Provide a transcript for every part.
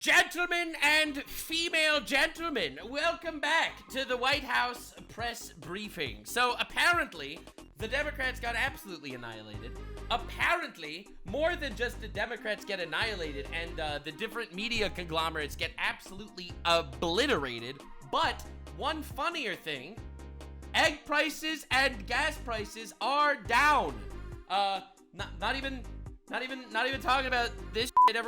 Gentlemen and female gentlemen, welcome back to the White House press briefing. So apparently, the Democrats got absolutely annihilated. Apparently, more than just the Democrats get annihilated and the different media conglomerates get absolutely obliterated. But one funnier thing, egg prices and gas prices are down. Not even talking about this shit.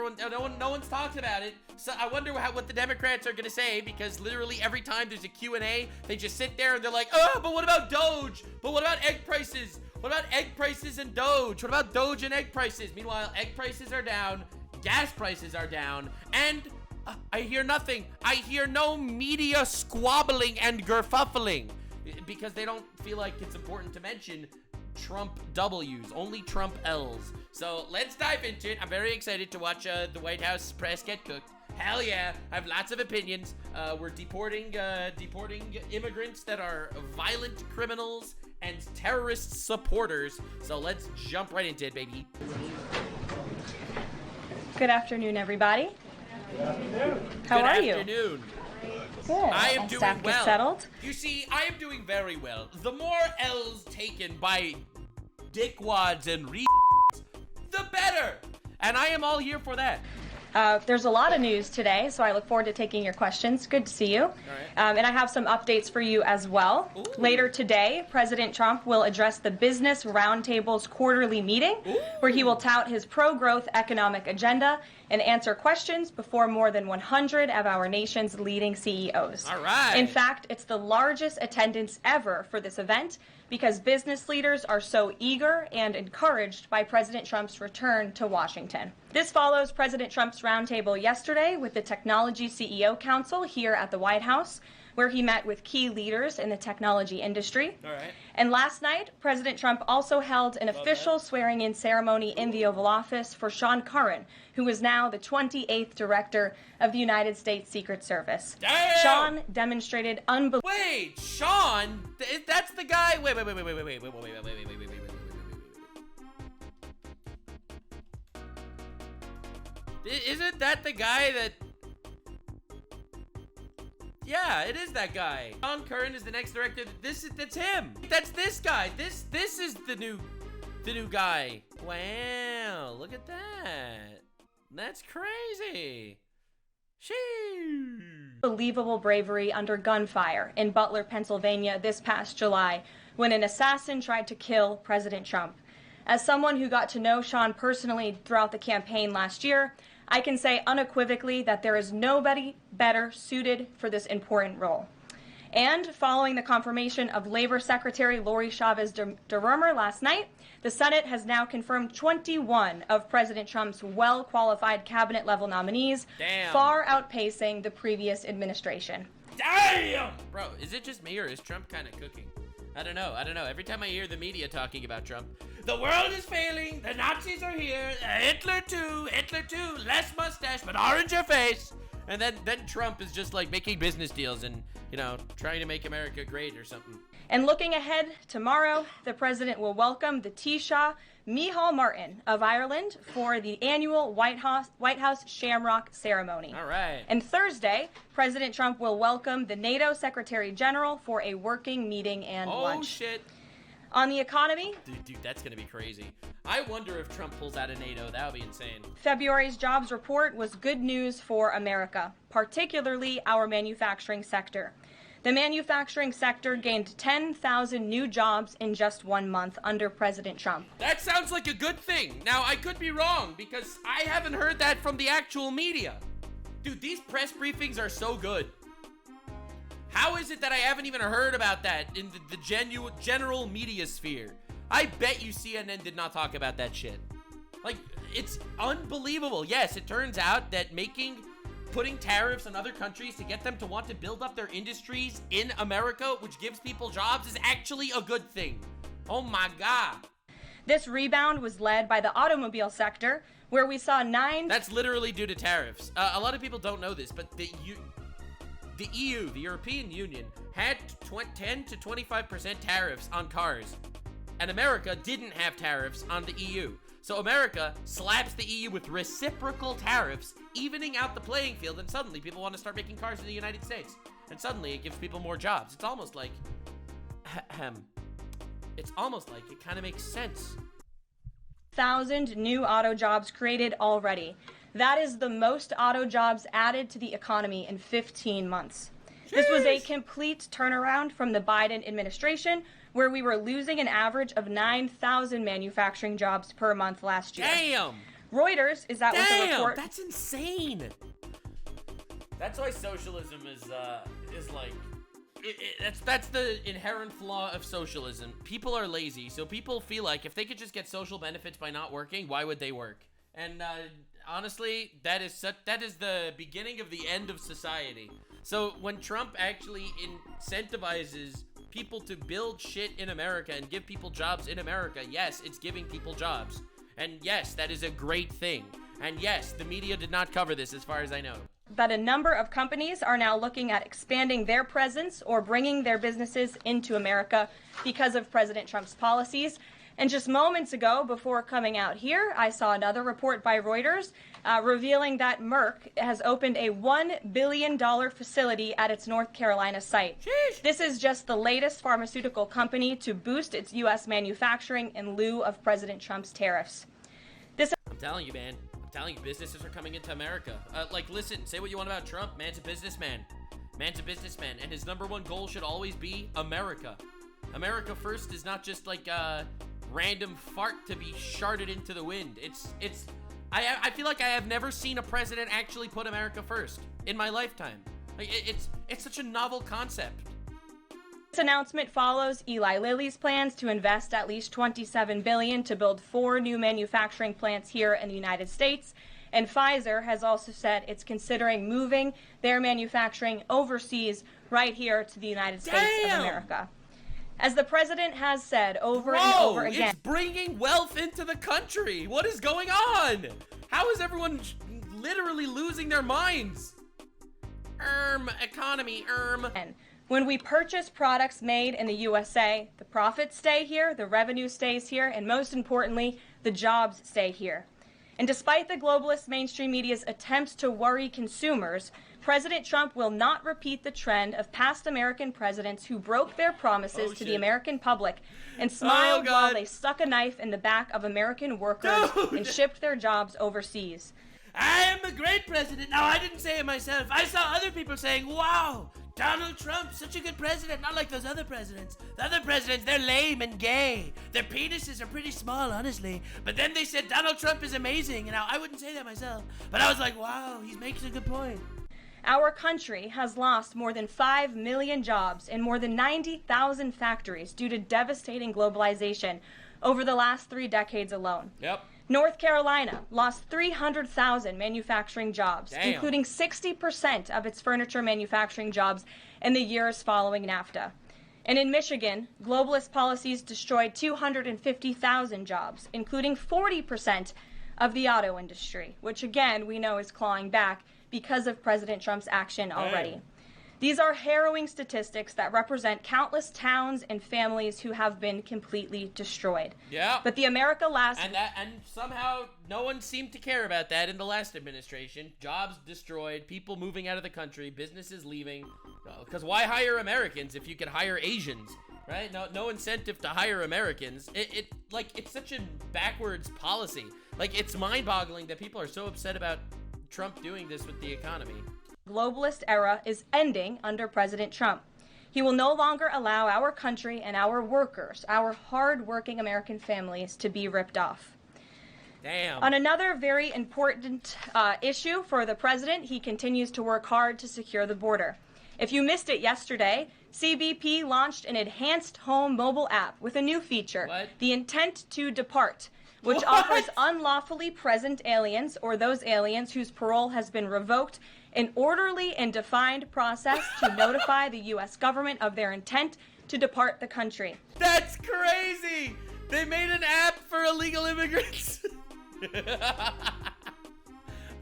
No one's talked about it. So I wonder what the Democrats are gonna say, because literally every time there's a Q&A, they just sit there and they're like, oh, but what about DOGE? But what about egg prices? What about egg prices and DOGE? What about DOGE and egg prices? Meanwhile, egg prices are down, gas prices are down, and I hear nothing. I hear no media squabbling and gerfuffling, because they don't feel like it's important to mention Trump W's, only Trump L's. So let's dive into it. I'm very excited to watch the White House press get cooked. Hell yeah, I have lots of opinions. We're deporting immigrants that are violent criminals and terrorist supporters. So let's jump right into it, baby. Good afternoon, everybody. Good afternoon. How are you? Good afternoon. Good. I am All doing staff well. get settled? You see, I am doing very well. The more L's taken by dickwads and the better. And I am all here for that. There's a lot of news today, so I look forward to taking your questions. Good to see you. All right. And I have some updates for you as well. Ooh. Later today, President Trump will address the Business Roundtable's quarterly meeting, where he will tout his pro-growth economic agenda and answer questions before more than 100 of our nation's leading CEOs. All right. In fact, it's the largest attendance ever for this event, because business leaders are so eager and encouraged by President Trump's return to Washington. This follows President Trump's roundtable yesterday with the Technology CEO Council here at the White House, where he met with key leaders in the technology industry. All right. And last night, President Trump also held an official swearing-in ceremony in the Oval Office for Sean Curran, who is now the 28th Director of the United States Secret Service. Damn! Sean demonstrated unbelievable... Wait, Sean? That's the guy? Wait. Isn't that the guy that... Yeah, it is that guy. Sean Curran is the next director. That's him. That's this guy. This is the new guy. Wow, look at that. That's crazy. Sheesh. Unbelievable bravery under gunfire in Butler, Pennsylvania this past July, when an assassin tried to kill President Trump. As someone who got to know Sean personally throughout the campaign last year, I can say unequivocally that there is nobody better suited for this important role. And following the confirmation of Labor Secretary Lori Chavez DeRomer last night, the Senate has now confirmed 21 of President Trump's well-qualified cabinet-level nominees, Damn. far outpacing the previous administration. Damn! Bro, is it just me, or is Trump kind of cooking? I don't know. Every time I hear the media talking about Trump, the world is failing, the Nazis are here, Hitler too, less mustache, but oranger face. And then Trump is just like making business deals and, trying to make America great or something. And looking ahead, tomorrow, the president will welcome the Taoiseach Micheál Martin of Ireland for the annual White House Shamrock ceremony. All right. And Thursday, President Trump will welcome the NATO Secretary General for a working meeting and lunch. Oh, shit. On the economy, Dude, that's going to be crazy. I wonder if Trump pulls out of NATO. That would be insane. February's jobs report was good news for America, particularly our manufacturing sector. The manufacturing sector gained 10,000 new jobs in just 1 month under President Trump. That sounds like a good thing. Now, I could be wrong, because I haven't heard that from the actual media. Dude, these press briefings are so good. How is it that I haven't even heard about that in the general media sphere? I bet you CNN did not talk about that shit. Like, it's unbelievable. Yes, it turns out that putting tariffs on other countries to get them to want to build up their industries in America, which gives people jobs, is actually a good thing. Oh my God. This rebound was led by the automobile sector, where we saw 9... That's literally due to tariffs. A lot of people don't know this, but the EU, the European Union, had 10 to 25% tariffs on cars. And America didn't have tariffs on the EU. So America slaps the EU with reciprocal tariffs, evening out the playing field, and suddenly people want to start making cars in the United States. And suddenly it gives people more jobs. It's almost like, it kind of makes sense. 1,000 new auto jobs created already. That is the most auto jobs added to the economy in 15 months. This was a complete turnaround from the Biden administration, where we were losing an average of 9,000 manufacturing jobs per month last year. Damn! Reuters is out with a report. That's insane. That's why socialism is like, that's the inherent flaw of socialism. People are lazy, so people feel like if they could just get social benefits by not working, why would they work? And honestly, that is the beginning of the end of society. So when Trump actually incentivizes people to build shit in America and give people jobs in America, yes, it's giving people jobs. And yes, that is a great thing. And yes, the media did not cover this as far as I know. That a number of companies are now looking at expanding their presence or bringing their businesses into America because of President Trump's policies. And just moments ago, before coming out here, I saw another report by Reuters revealing that Merck has opened a $1 billion facility at its North Carolina site. Sheesh. This is just the latest pharmaceutical company to boost its U.S. manufacturing in lieu of President Trump's tariffs. I'm telling you, man. I'm telling you, businesses are coming into America. Listen, say what you want about Trump. Man's a businessman. Man's a businessman. And his number one goal should always be America. America first is not just like a random fart to be sharted into the wind. I feel like I have never seen a president actually put America first in my lifetime. Like, it's such a novel concept. This announcement follows Eli Lilly's plans to invest at least $27 billion to build 4 new manufacturing plants here in the United States. And Pfizer has also said it's considering moving their manufacturing overseas right here to the United States of America. As the president has said over and over again, it's bringing wealth into the country. What is going on? How is everyone literally losing their minds? Economy. When we purchase products made in the USA, the profits stay here, the revenue stays here, and most importantly, the jobs stay here. And despite the globalist mainstream media's attempts to worry consumers, President Trump will not repeat the trend of past American presidents who broke their promises to the American public and smiled while they stuck a knife in the back of American workers and shipped their jobs overseas. I am a great president. No, I didn't say it myself. I saw other people saying, wow, Donald Trump, such a good president. Not like those other presidents. The other presidents, they're lame and gay. Their penises are pretty small, honestly. But then they said Donald Trump is amazing. And I wouldn't say that myself. But I was like, wow, he makes a good point. Our country has lost more than 5 million jobs in more than 90,000 factories due to devastating globalization over the last 3 decades alone. Yep. North Carolina lost 300,000 manufacturing jobs, including 60% of its furniture manufacturing jobs in the years following NAFTA. And in Michigan, globalist policies destroyed 250,000 jobs, including 40% of the auto industry, which again we know is clawing back because of President Trump's action already. These are harrowing statistics that represent countless towns and families who have been completely destroyed. Yeah. But the America last... And somehow no one seemed to care about that in the last administration. Jobs destroyed, people moving out of the country, businesses leaving. Because why hire Americans if you could hire Asians, right? No incentive to hire Americans. It's such a backwards policy. Like, it's mind-boggling that people are so upset about Trump doing this with the economy. Globalist era is ending under President Trump. He will no longer allow our country and our workers, our hard-working American families, to be ripped off. Damn. On another very important issue for the president, he continues to work hard to secure the border. If you missed it yesterday, CBP launched an enhanced home mobile app with a new feature, the Intent to Depart, which offers unlawfully present aliens or those aliens whose parole has been revoked an orderly and defined process to notify the U.S. government of their intent to depart the country. That's crazy! They made an app for illegal immigrants.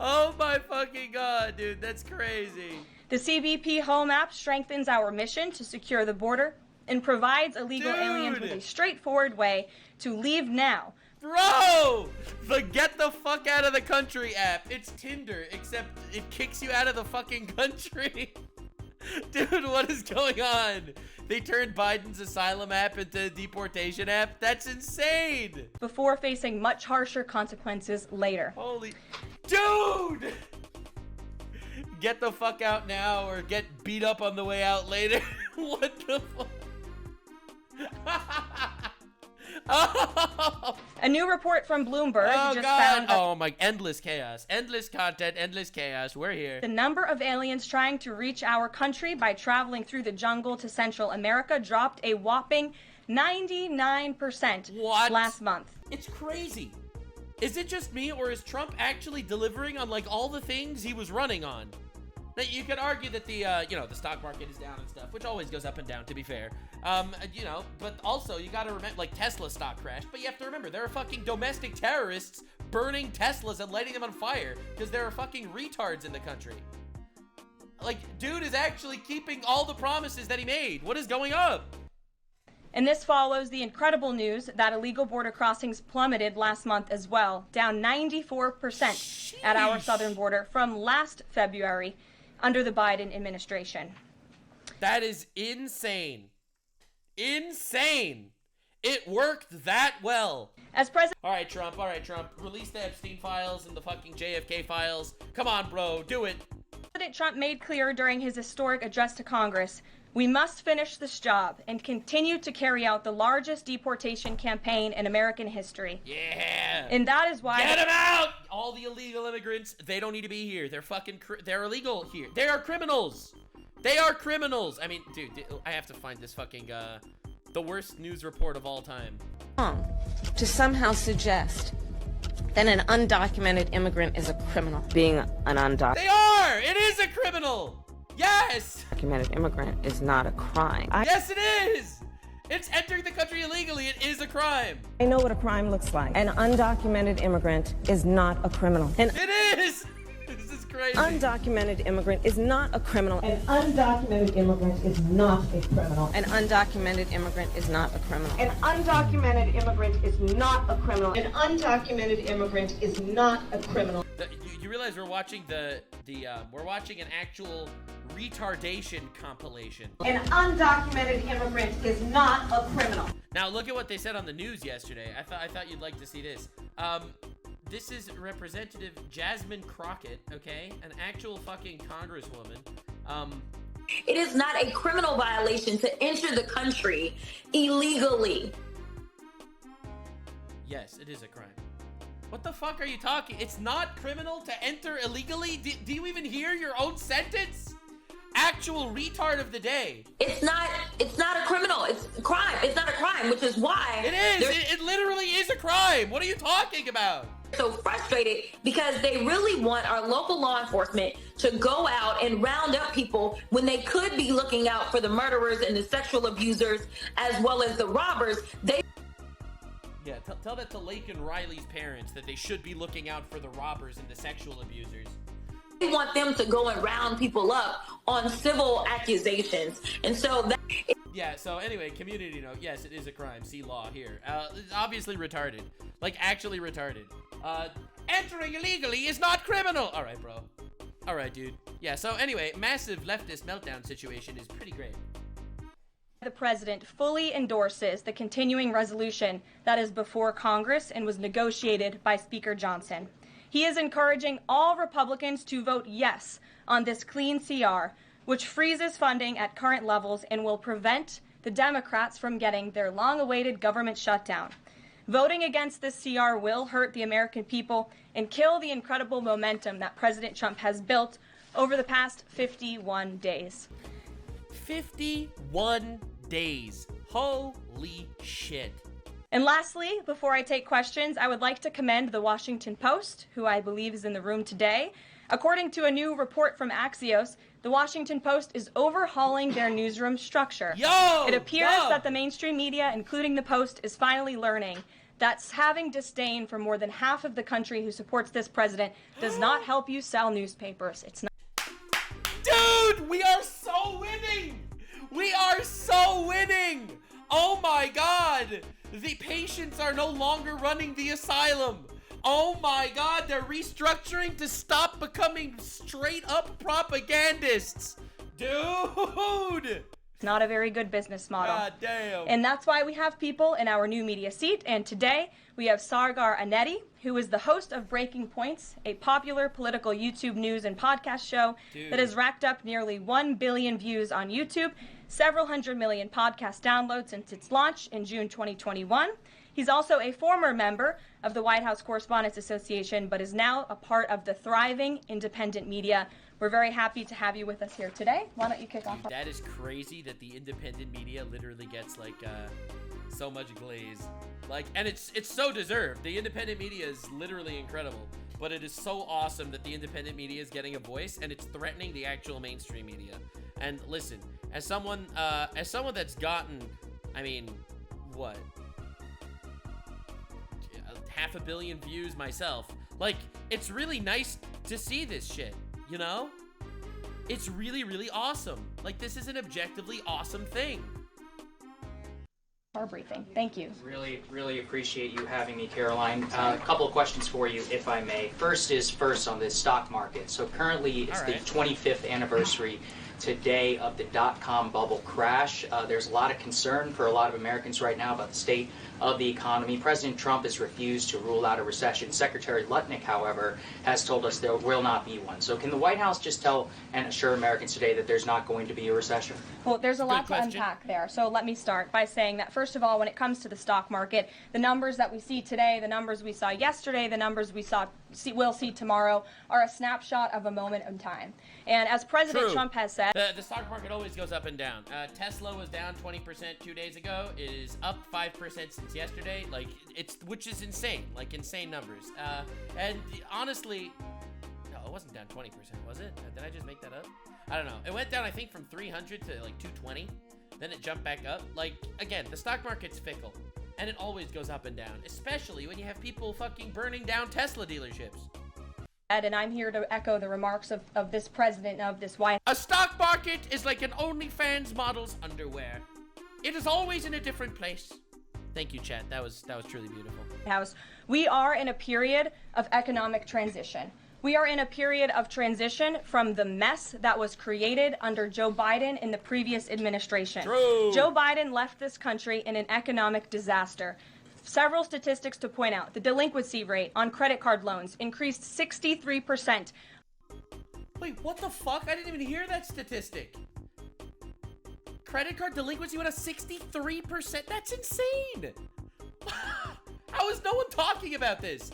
Oh my fucking god, dude, that's crazy. The CBP Home app strengthens our mission to secure the border and provides illegal aliens with a straightforward way to leave now Bro! The get the fuck out of the country app. It's Tinder, except it kicks you out of the fucking country. Dude, what is going on? They turned Biden's asylum app into a deportation app? That's insane! Before facing much harsher consequences later. Holy... Dude! Get the fuck out now or get beat up on the way out later. What the fuck? Oh. A new report from Bloomberg just found that oh my, endless chaos, endless content, endless chaos. We're here. the number of aliens trying to reach our country by traveling through the jungle to Central America dropped a whopping 99% last month. It's crazy. Is it just me, or is Trump actually delivering on like all the things he was running on? That you could argue that the the stock market is down and stuff, which always goes up and down, to be fair. But also you got to remember, like, Tesla stock crashed, but you have to remember there are fucking domestic terrorists burning Teslas and lighting them on fire because there are fucking retards in the country. Like, dude is actually keeping all the promises that he made. What is going up? And this follows the incredible news that illegal border crossings plummeted last month as well, down 94% at our southern border from last February under the Biden administration. That is insane. Insane. It worked that well. As President... All right, Trump. Release the Epstein files and the fucking JFK files. Come on, bro. Do it. President Trump made clear during his historic address to Congress, we must finish this job and continue to carry out the largest deportation campaign in American history. Yeah. And that is why... Get them out! All the illegal immigrants, they don't need to be here. They're fucking... they're illegal here. They are criminals. They are criminals. I mean, dude, I have to find this fucking, the worst news report of all time. To somehow suggest that an undocumented immigrant is a criminal. Being an undocumented... They are! It is a criminal! Yes! Undocumented immigrant is not a crime. Yes, it is! It's entering the country illegally. It is a crime. I know what a crime looks like. An undocumented immigrant is not a criminal. It is! This is crazy. Undocumented immigrant is not a criminal. An undocumented immigrant is not a criminal. An undocumented immigrant is not a criminal. An undocumented immigrant is not a criminal. An undocumented immigrant is not a criminal. You realize we're watching we're watching an actual retardation compilation. An undocumented immigrant is not a criminal. Now look at what they said on the news yesterday. I thought you'd like to see this. This is Representative Jasmine Crockett, okay? An actual fucking congresswoman. It is not a criminal violation to enter the country illegally. Yes, it is a crime. What the fuck are you talking? It's not criminal to enter illegally? Do you even hear your own sentence? Actual retard of the day. It's not a criminal. It's a crime. It's not a crime, which is why it is. It literally is a crime. What are you talking about? So frustrated because they really want our local law enforcement to go out and round up people when they could be looking out for the murderers and the sexual abusers as well as the robbers. Yeah, tell that to Lake and Riley's parents, that they should be looking out for the robbers and the sexual abusers. We want them to go and round people up on civil accusations. And so that... Yeah, so anyway, community note, yes, it is a crime. See law here. It's obviously retarded. Like, actually retarded. Entering illegally is not criminal! Alright, bro. Alright, dude. Yeah, so anyway, massive leftist meltdown situation is pretty great. The president fully endorses the continuing resolution that is before Congress and was negotiated by Speaker Johnson. He is encouraging all Republicans to vote yes on this clean CR, which freezes funding at current levels and will prevent the Democrats from getting their long-awaited government shutdown. Voting against this CR will hurt the American people and kill the incredible momentum that President Trump has built over the past 51 days. 51 days. Holy shit. And lastly, before I take questions, I would like to commend the Washington Post, who I believe is in the room today. According to a new report from Axios, the Washington Post is overhauling their newsroom structure. It appears that the mainstream media, including the Post, is finally learning that having disdain for more than half of the country who supports this president does not help you sell newspapers. It's not. Dude, we are so winning! We are so winning! Oh my god! The patients are no longer running the asylum. Oh my God, they're restructuring to stop becoming straight up propagandists. Dude! Not a very good business model. God damn. And that's why we have people in our new media seat. And today we have Sargar Aneti, who is the host of Breaking Points, a popular political YouTube news and podcast show that has racked up nearly 1 billion views on YouTube, several 100 million podcast downloads since its launch in June 2021. He's also a former member of the White House Correspondents Association, but is now a part of the thriving independent media. We're very happy to have you with us here today. Why don't you kick off? That is crazy that the independent media literally gets like so much glaze. Like, and it's so deserved. The independent media is literally incredible, but it is so awesome that the independent media is getting a voice and it's threatening the actual mainstream media. And listen, as someone that's gotten, I mean, what? 500 million views myself. Like, it's really nice to see this shit, you know? It's really, really awesome. Like, this is an objectively awesome thing. Our briefing. Thank you. Really appreciate you having me, Karoline. A couple of questions for you, if I may. First on the stock market. So currently it's the 25th anniversary today of the dot-com bubble crash. There's a lot of concern for a lot of Americans right now about the state of the economy. President Trump has refused to rule out a recession. Secretary Lutnick, however, has told us there will not be one. So can the White House just tell and assure Americans today that there's not going to be a recession? Well, there's a lot to unpack there. So let me start by saying that, first of all, when it comes to the stock market, the numbers that we see today, the numbers we saw yesterday, the numbers we'll see tomorrow are a snapshot of a moment in time. And as President Trump has said, the stock market always goes up and down. Tesla was down 20% 2 days ago. It is up 5% since yesterday. Like, which is insane. Like, insane numbers. And honestly, no, it wasn't down 20%, was it? Did I just make that up? I don't know. It went down, I think, from 300 to like 220. Then it jumped back up. Like, again, the stock market's fickle. And it always goes up and down, especially when you have people fucking burning down Tesla dealerships. And I'm here to echo the remarks of this president of this White House. A stock market is like an OnlyFans model's underwear. It is always in a different place. Thank you, chat. That was truly beautiful. House. We are in a period of economic transition. We are in a period of transition from the mess that was created under Joe Biden in the previous administration. True. Joe Biden left this country in an economic disaster. Several statistics to point out. The delinquency rate on credit card loans increased 63%. Wait, what the fuck? I didn't even hear that statistic. Credit card delinquency went up 63%? That's insane. How is no one talking about this?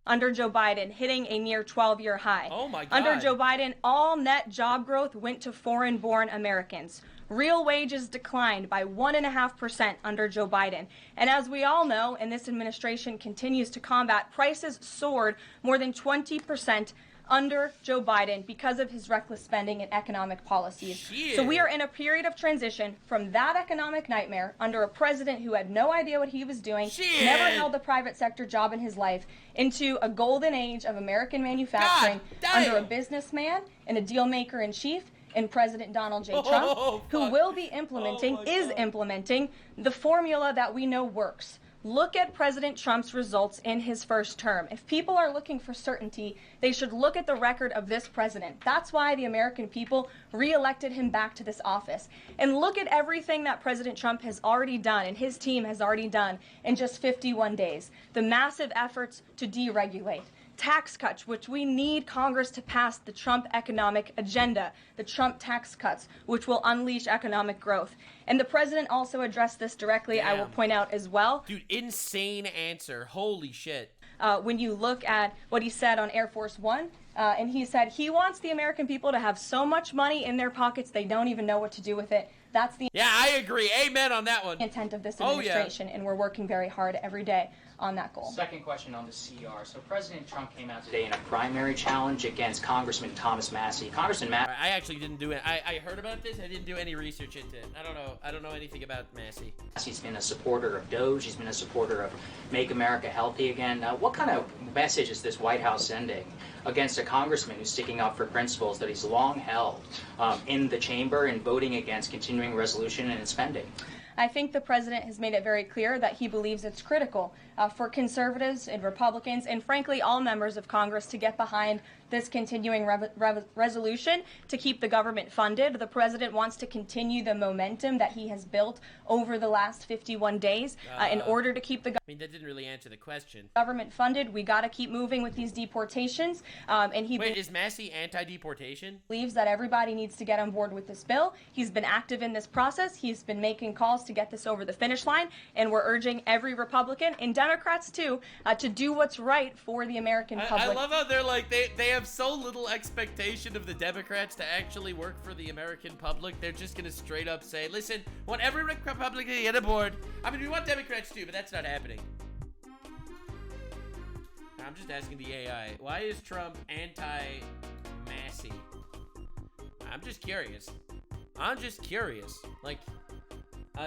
Under Joe Biden, hitting a near 12-year high. Oh my God. Under Joe Biden, all net job growth went to foreign-born Americans. Real wages declined by 1.5% under Joe Biden. And as we all know, and this administration continues to combat, prices soared more than 20% under Joe Biden because of his reckless spending and economic policies. Shit. So we are in a period of transition from that economic nightmare under a president who had no idea what he was doing, never held a private sector job in his life, into a golden age of American manufacturing under a businessman and a deal maker in chief in President Donald J. Trump, who will be implementing, implementing the formula that we know works. Look at President Trump's results in his first term. If people are looking for certainty, they should look at the record of this president. That's why the American people re-elected him back to this office. And look at everything that President Trump has already done and his team has already done in just 51 days. The massive efforts to deregulate. Tax cuts, which we need Congress to pass the Trump economic agenda, the Trump tax cuts, which will unleash economic growth. And the president also addressed this directly, I will point out as well. Dude, insane answer. Holy shit. When you look at what he said on Air Force One, and he said he wants the American people to have so much money in their pockets they don't even know what to do with it. That's the I agree. Amen on that one. Intent of this administration, and we're working very hard every day on that goal. Second question on the CR. So President Trump came out today in a primary challenge against Congressman Thomas Massie. Congressman Massie. I actually didn't do it. I heard about this. I didn't do any research into it. I don't know anything about Massie. He's been a supporter of DOGE. He's been a supporter of Make America Healthy Again. What kind of message is this White House sending against a congressman who's sticking up for principles that he's long held in the chamber and voting against continuing resolution and spending? I think the president has made it very clear that he believes it's critical for conservatives and Republicans and frankly all members of Congress to get behind this continuing resolution to keep the government funded. The president wants to continue the momentum that he has built over the last 51 days in order to keep the that didn't really answer the question. Government funded. We got to keep moving with these deportations. And he Wait, is Massey anti-deportation? Believes that everybody needs to get on board with this bill. He's been active in this process. He's been making calls to get this over the finish line. And we're urging every Republican and Democrats too to do what's right for the American public. I love how they're like, they have so little expectation of the Democrats to actually work for the American public. They're just going to straight up say, listen, want every Republican to get aboard. I mean, we want Democrats too, but that's not happening. I'm just asking the AI, why is Trump anti-Massey? I'm just curious. Like,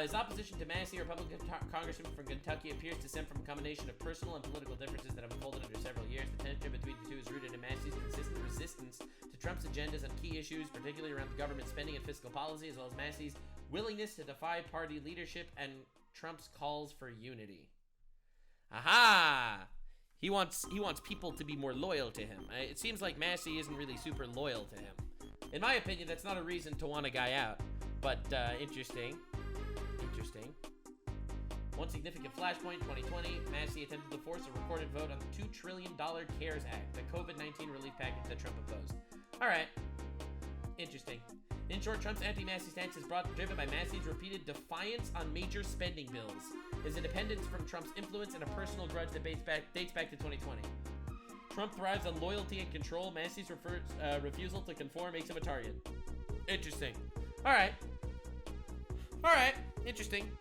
his opposition to Massey, a Republican congressman from Kentucky, appears to stem from a combination of personal and political differences that have unfolded over several years. The tension between the two is rooted in Massey's consistent resistance to Trump's agendas on key issues, particularly around the government spending and fiscal policy, as well as Massey's willingness to defy party leadership and Trump's calls for unity. Aha! He wants people to be more loyal to him. It seems like Massey isn't really super loyal to him. In my opinion, that's not a reason to want a guy out. But interesting. One significant flashpoint, 2020, Massey attempted to force a recorded vote on the $2 trillion CARES Act, the COVID-19 relief package that Trump opposed. All right. Interesting. In short, Trump's anti-Massey stance is driven by Massey's repeated defiance on major spending bills, his independence from Trump's influence, and a personal grudge that dates back to 2020. Trump thrives on loyalty and control. Massey's refusal to conform makes him a target. Interesting. All right. Interesting.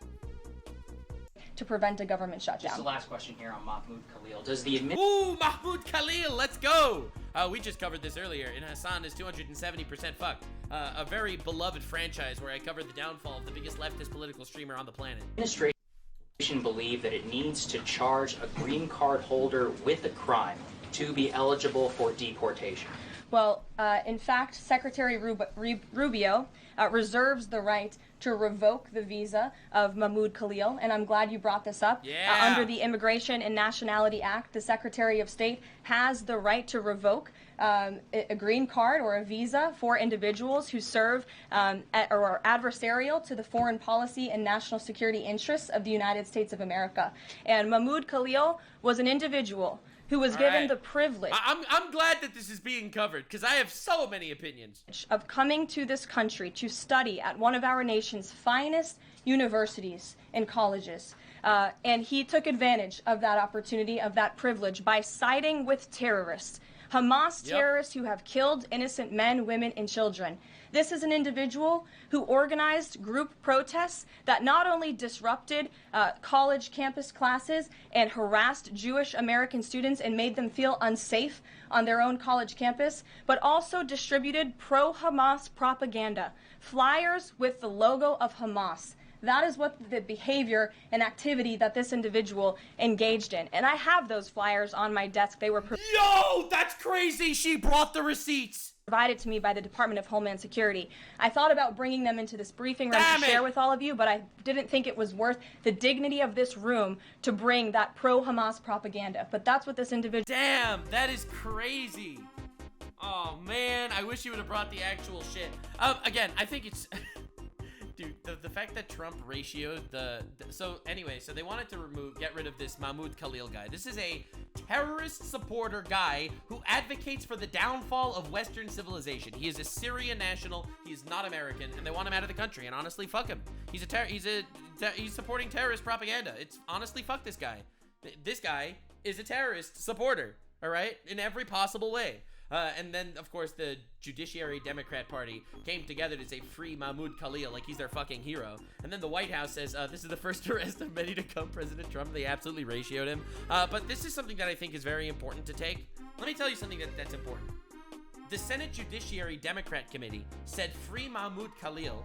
To prevent a government shutdown. Just the last question here on Mahmoud Khalil. Does the Ooh, Mahmoud Khalil, let's go! We just covered this earlier, and Hassan is 270% fucked. A very beloved franchise where I covered the downfall of the biggest leftist political streamer on the planet. Administration believe that it needs to charge a green card holder with a crime to be eligible for deportation? Well, in fact, Secretary Rubio reserves the right to revoke the visa of Mahmoud Khalil, and I'm glad you brought this up. Yeah. Under the Immigration and Nationality Act, the Secretary of State has the right to revoke a green card or a visa for individuals who serve or are adversarial to the foreign policy and national security interests of the United States of America. And Mahmoud Khalil was an individual who was given the privilege. I'm glad that this is being covered because I have so many opinions. Of coming to this country to study at one of our nation's finest universities and colleges. And he took advantage of that opportunity, of that privilege, by siding with terrorists. Hamas terrorists who have killed innocent men, women, and children. This is an individual who organized group protests that not only disrupted college campus classes and harassed Jewish American students and made them feel unsafe on their own college campus, but also distributed pro-Hamas propaganda, flyers with the logo of Hamas. That is what the behavior and activity that this individual engaged in. And I have those flyers on my desk. They were Yo, that's crazy. She brought the receipts. Provided to me by the Department of Homeland Security. I thought about bringing them into this briefing room to share with all of you, but I didn't think it was worth the dignity of this room to bring that pro-Hamas propaganda. But that's what this individual... Damn, that is crazy. Oh, man, I wish you would have brought the actual shit. Again, I think it's... Dude, the fact that Trump ratioed so they wanted to get rid of this Mahmoud Khalil guy. This is a terrorist supporter guy who advocates for the downfall of Western civilization. He is a Syrian national. He is not American, and they want him out of the country. And honestly, fuck him. He's supporting terrorist propaganda. It's honestly, fuck this guy. This guy is a terrorist supporter. All right, in every possible way. And then, of course, the Judiciary Democrat Party came together to say free Mahmoud Khalil like he's their fucking hero. And then the White House says, this is the first arrest of many to come, President Trump. They absolutely ratioed him. But this is something that I think is very important to take. Let me tell you something that's important. The Senate Judiciary Democrat Committee said free Mahmoud Khalil,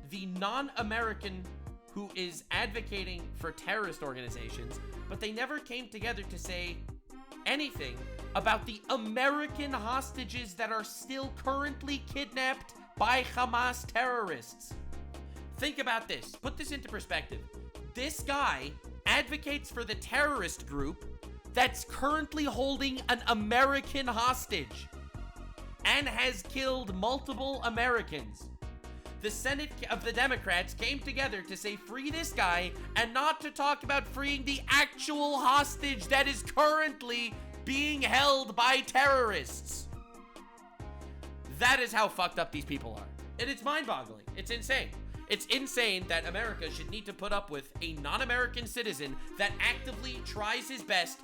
the non-American who is advocating for terrorist organizations, but they never came together to say anything about the American hostages that are still currently kidnapped by Hamas terrorists. Think about this. Put this into perspective. This guy advocates for the terrorist group that's currently holding an American hostage and has killed multiple Americans. The Senate of the Democrats came together to say free this guy and not to talk about freeing the actual hostage that is currently being held by terrorists. That is how fucked up these people are. And it's mind-boggling. It's insane. It's insane that America should need to put up with a non-American citizen that actively tries his best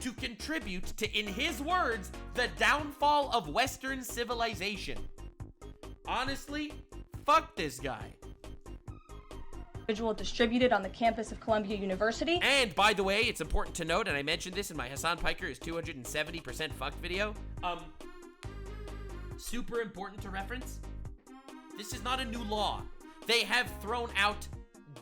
to contribute to, in his words, the downfall of Western civilization. Honestly, fuck this guy. Individual distributed on the campus of Columbia University. And by the way, it's important to note, and I mentioned this in my Hassan Piker is 270% fucked video. Super important to reference. This is not a new law. They have thrown out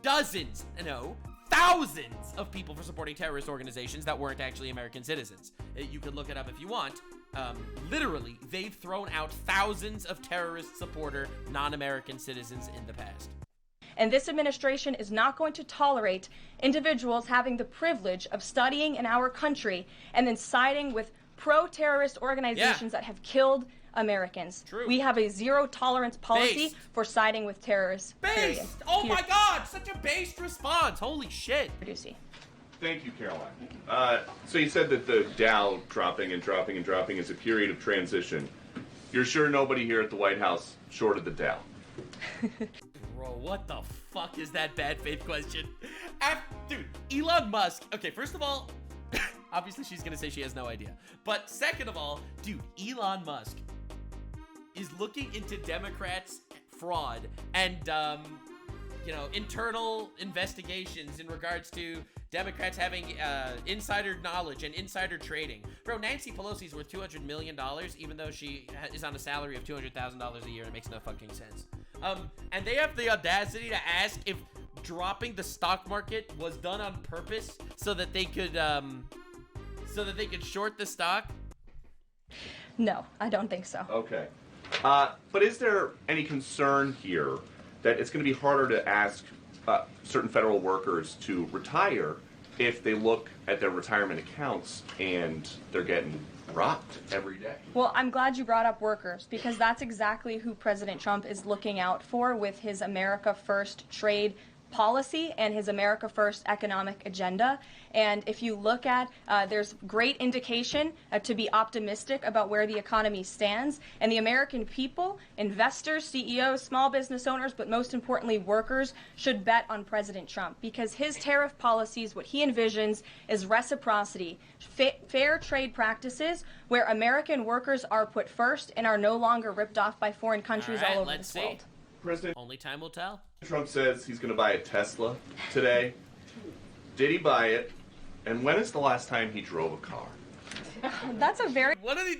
dozens, no, thousands of people for supporting terrorist organizations that weren't actually American citizens. You can look it up if you want. Literally, they've thrown out thousands of terrorist supporter non-American citizens in the past. And this administration is not going to tolerate individuals having the privilege of studying in our country and then siding with pro-terrorist organizations that have killed Americans. True. We have a zero tolerance policy for siding with terrorists. Based! Oh my god, such a based response. Holy shit. Thank you, Karoline. So you said that the Dow dropping and dropping and dropping is a period of transition. You're sure nobody here at the White House shorted the Dow? Bro, what the fuck is that bad faith question? Dude, Elon Musk. Okay, first of all, obviously she's gonna say she has no idea. But second of all, dude, Elon Musk is looking into Democrats' fraud and, internal investigations in regards to Democrats having insider knowledge and insider trading. Bro, Nancy Pelosi's worth $200 million, even though she is on a salary of $200,000 a year. It makes no fucking sense. And they have the audacity to ask if dropping the stock market was done on purpose so that they could short the stock. No, I don't think so. Okay. But is there any concern here that it's going to be harder to ask certain federal workers to retire if they look at their retirement accounts and they're getting robbed every day? Well, I'm glad you brought up workers, because that's exactly who President Trump is looking out for with his America First trade policy and his America First economic agenda. And if you look at, there's great indication to be optimistic about where the economy stands. And the American people, investors, CEOs, small business owners, but most importantly, workers, should bet on President Trump, because his tariff policies, what he envisions is reciprocity, fair trade practices where American workers are put first and are no longer ripped off by foreign countries all over the world. President, only time will tell. Trump says he's going to buy a Tesla today. Did he buy it? And when is the last time he drove a car? That's a very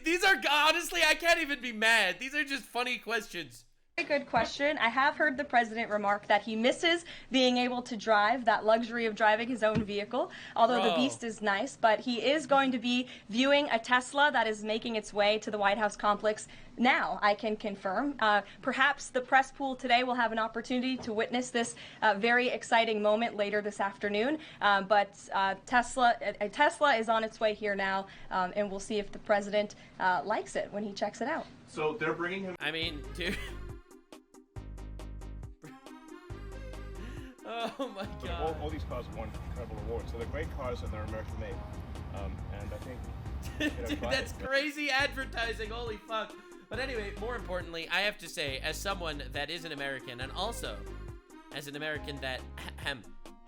these are, honestly, I can't even be mad. These are just funny questions. Very good question. I have heard the president remark that he misses being able to drive, that luxury of driving his own vehicle, although the beast is nice, but he is going to be viewing a Tesla that is making its way to the White House complex now, I can confirm. Perhaps the press pool today will have an opportunity to witness this very exciting moment later this afternoon, but a Tesla is on its way here now, and we'll see if the president likes it when he checks it out. So they're bringing him... I mean, dude... Oh my god. All these cars won incredible awards, so they're great cars and they're American made. And I think... Dude, that's crazy advertising, holy fuck. But anyway, more importantly, I have to say, as someone that is an American, and also as an American that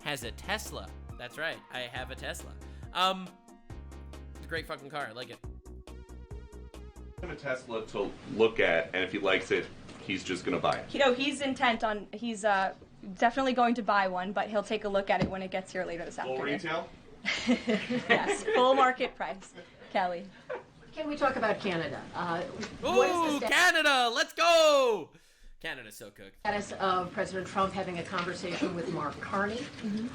has a Tesla. That's right, I have a Tesla. It's a great fucking car, I like it. A Tesla to look at, and if he likes it, he's just gonna buy it. You know, he's intent on, he's definitely going to buy one, but he'll take a look at it when it gets here later this afternoon. Full retail? Yes, full market price. Kelly. Can we talk about Canada? Ooh, Canada, let's go! Canada's so cooked. Status of President Trump having a conversation with Mark Carney.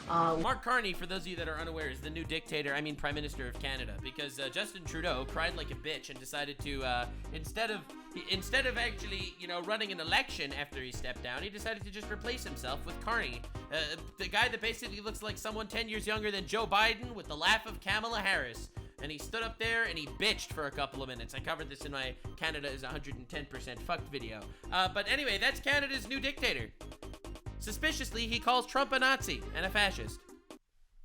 Mark Carney, for those of you that are unaware, is the new dictator, Prime Minister of Canada, because Justin Trudeau cried like a bitch and decided to, instead of actually, running an election after he stepped down, he decided to just replace himself with Carney, the guy that basically looks like someone 10 years younger than Joe Biden with the laugh of Kamala Harris. And he stood up there and he bitched for a couple of minutes. I covered this in my Canada is 110% fucked video. But anyway, that's Canada's new dictator. Suspiciously, he calls Trump a Nazi and a fascist.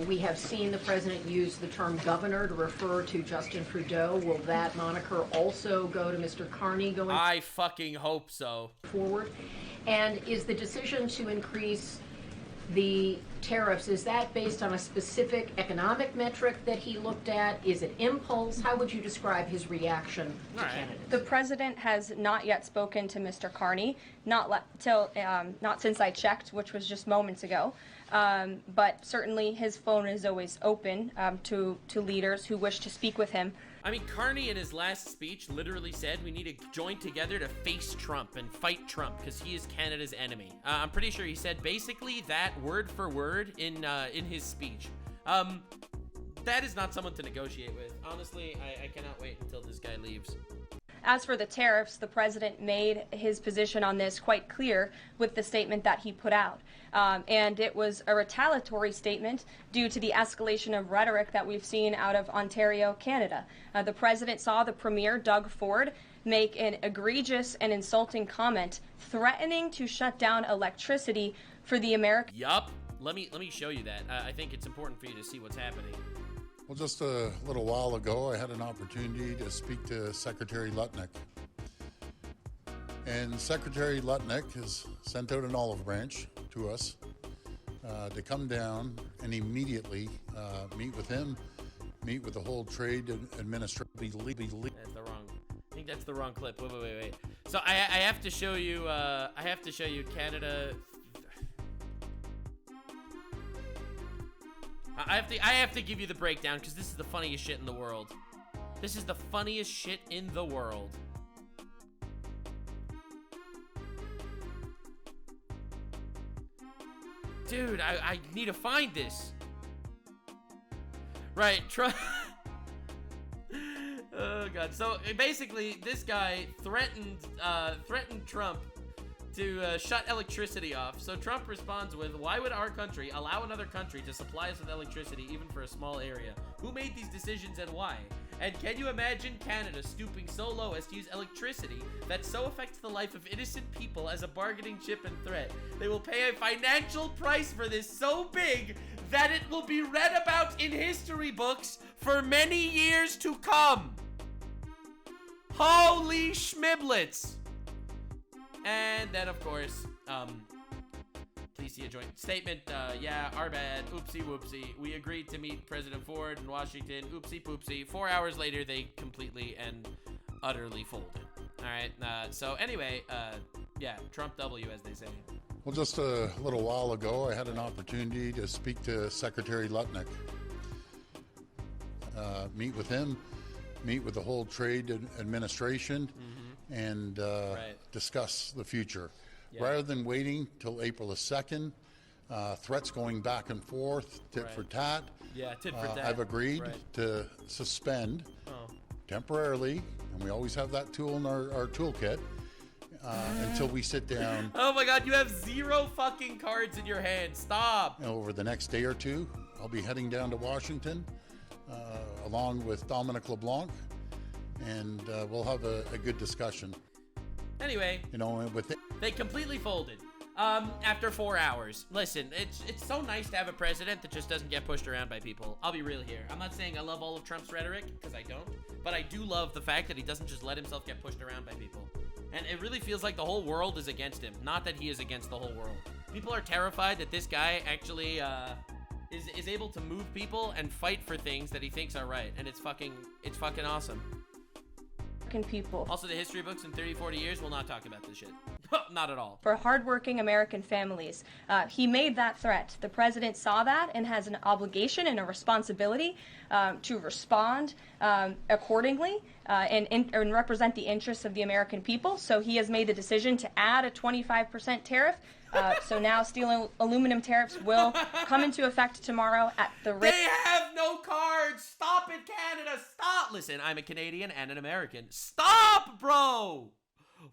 We have seen the president use the term governor to refer to Justin Trudeau. Will that moniker also go to Mr. Carney going I fucking hope so. forward? And is the decision to increase the tariffs, is that based on a specific economic metric that he looked at? Is it impulse? How would you describe his reaction to Canada? The president has not yet spoken to Mr. Carney, not since I checked, which was just moments ago. But certainly his phone is always open to leaders who wish to speak with him. Carney in his last speech literally said we need to join together to face Trump and fight Trump because he is Canada's enemy. I'm pretty sure he said basically that word for word in his speech. That is not someone to negotiate with. Honestly, I cannot wait until this guy leaves. As for the tariffs, the president made his position on this quite clear with the statement that he put out. And it was a retaliatory statement due to the escalation of rhetoric that we've seen out of Ontario, Canada. The president saw the premier, Doug Ford, make an egregious and insulting comment threatening to shut down electricity for the American. Yup. Let me show you that. I think it's important for you to see what's happening. Well, just a little while ago, I had an opportunity to speak to Secretary Lutnick. And Secretary Lutnick has sent out an olive branch to us to come down and immediately meet with him, meet with the whole trade administration. That's the wrong. I think that's the wrong clip. Wait. So I have to show you. Canada. I have to give you the breakdown because this is the funniest shit in the world. This is the funniest shit in the world. Dude, I need to find this. Right, oh god. So basically, this guy threatened Trump to shut electricity off. So Trump responds with, why would our country allow another country to supply us with electricity even for a small area? Who made these decisions and why? And can you imagine Canada stooping so low as to use electricity that so affects the life of innocent people as a bargaining chip and threat? They will pay a financial price for this so big that it will be read about in history books for many years to come. Holy schmiblets. And then, of course, please see a joint statement. Yeah, our bad. Oopsie whoopsie. We agreed to meet President Ford in Washington. Oopsie poopsie. 4 hours later, they completely and utterly folded. All right. So anyway, yeah, Trump W, as they say. Well, just a little while ago, I had an opportunity to speak to Secretary Lutnick. Meet with him, meet with the whole trade administration. And discuss the future. Yeah. Rather than waiting till April the 2nd, threats going back and forth, tit for tat. Yeah, tit for tat. I've agreed to suspend temporarily, and we always have that tool in our toolkit, until we sit down. Oh my god, you have 0 fucking cards in your hand. Stop. Over the next day or two, I'll be heading down to Washington, along with Dominic LeBlanc. And we'll have a good discussion. Anyway, they completely folded after 4 hours. Listen, it's so nice to have a president that just doesn't get pushed around by people. I'll be real here. I'm not saying I love all of Trump's rhetoric, because I don't. But I do love the fact that he doesn't just let himself get pushed around by people. And it really feels like the whole world is against him. Not that he is against the whole world. People are terrified that this guy actually is able to move people and fight for things that he thinks are right. And it's fucking awesome. People. Also, the history books in 30, 40 years will not talk about this shit. Not at all. For hardworking American families. He made that threat. The president saw that and has an obligation and a responsibility to respond accordingly and represent the interests of the American people. So he has made the decision to add a 25% tariff. So now steel and aluminum tariffs will come into effect tomorrow at the rate. They have no cards. Stop it, Canada. Stop. Listen, I'm a Canadian and an American. Stop, bro.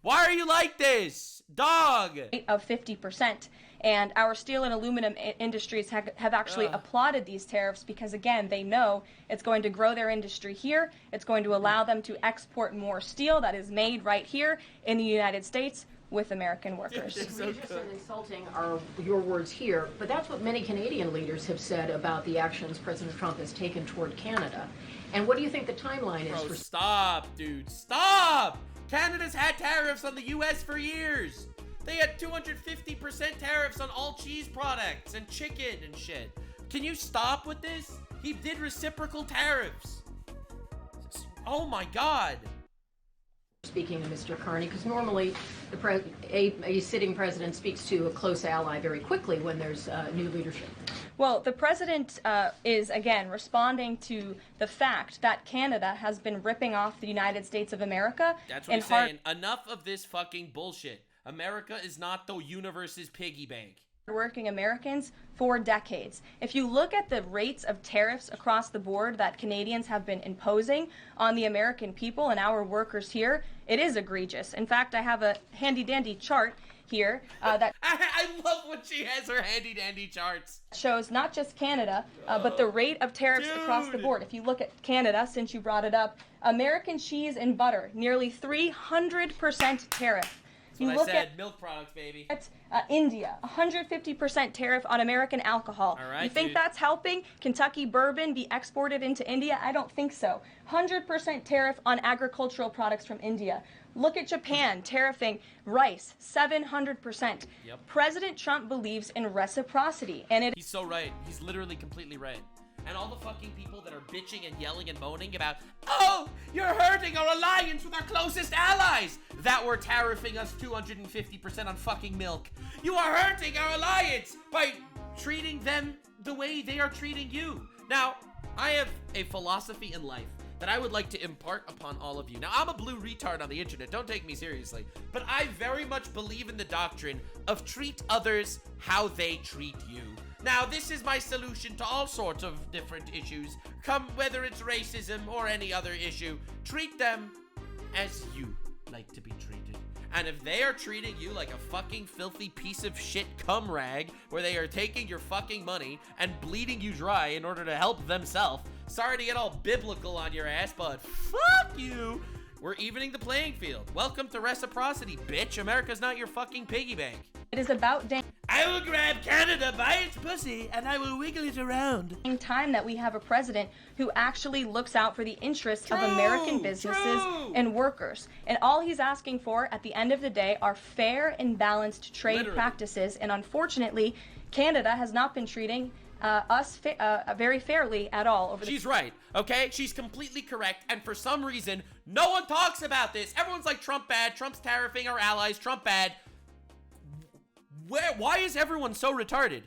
Why are you like this? Dog. Of 50%. And our steel and aluminum industries have actually applauded these tariffs because, again, they know it's going to grow their industry here. It's going to allow them to export more steel that is made right here in the United States with American workers. Egregious and insulting are your words here, but that's what many Canadian leaders have said about the actions President Trump has taken toward Canada. And what do you think the timeline is for... Stop, dude. Stop! Canada's had tariffs on the U.S. for years. They had 250% tariffs on all cheese products and chicken and shit. Can you stop with this? He did reciprocal tariffs. Oh my God. Speaking of Mr. Carney, because normally a sitting president speaks to a close ally very quickly when there's new leadership. Well, the president is, again, responding to the fact that Canada has been ripping off the United States of America. That's what he's saying. Enough of this fucking bullshit. America is not the universe's piggy bank. Working Americans for decades. If you look at the rates of tariffs across the board that Canadians have been imposing on the American people and our workers here, it is egregious. In fact, I have a handy-dandy chart here that I love when she has her handy-dandy charts. Shows not just Canada, but the rate of tariffs across the board. If you look at Canada, since you brought it up, American cheese and butter, nearly 300% tariff. That's what I said, milk products, baby. India, 150% tariff on American alcohol. All right, you think that's helping Kentucky bourbon be exported into India? I don't think so. 100% tariff on agricultural products from India. Look at Japan, tariffing rice, 700%. Yep. President Trump believes in reciprocity, and He's so right. He's literally completely right. And all the fucking people that are bitching and yelling and moaning about, oh, you're hurting our alliance with our closest allies that were tariffing us 250% on fucking milk. You are hurting our alliance by treating them the way they are treating you. Now, I have a philosophy in life that I would like to impart upon all of you. Now, I'm a blue retard on the internet. Don't take me seriously. But I very much believe in the doctrine of treat others how they treat you. Now, this is my solution to all sorts of different issues, whether it's racism or any other issue. Treat them as you like to be treated. And if they are treating you like a fucking filthy piece of shit cum rag, where they are taking your fucking money and bleeding you dry in order to help themselves, sorry to get all biblical on your ass, but fuck you. We're evening the playing field. Welcome to reciprocity, bitch. America's not your fucking piggy bank. it is about I will grab Canada by its pussy and I will wiggle it around. time that we have a president who actually looks out for the interests of American businesses and workers. And all he's asking for at the end of the day are fair and balanced trade practices. And unfortunately, Canada has not been treating us very fairly at all. Over She's right, okay? She's completely correct. And for some reason, no one talks about this. Everyone's like, Trump bad, Trump's tariffing our allies, Trump bad. Why is everyone so retarded?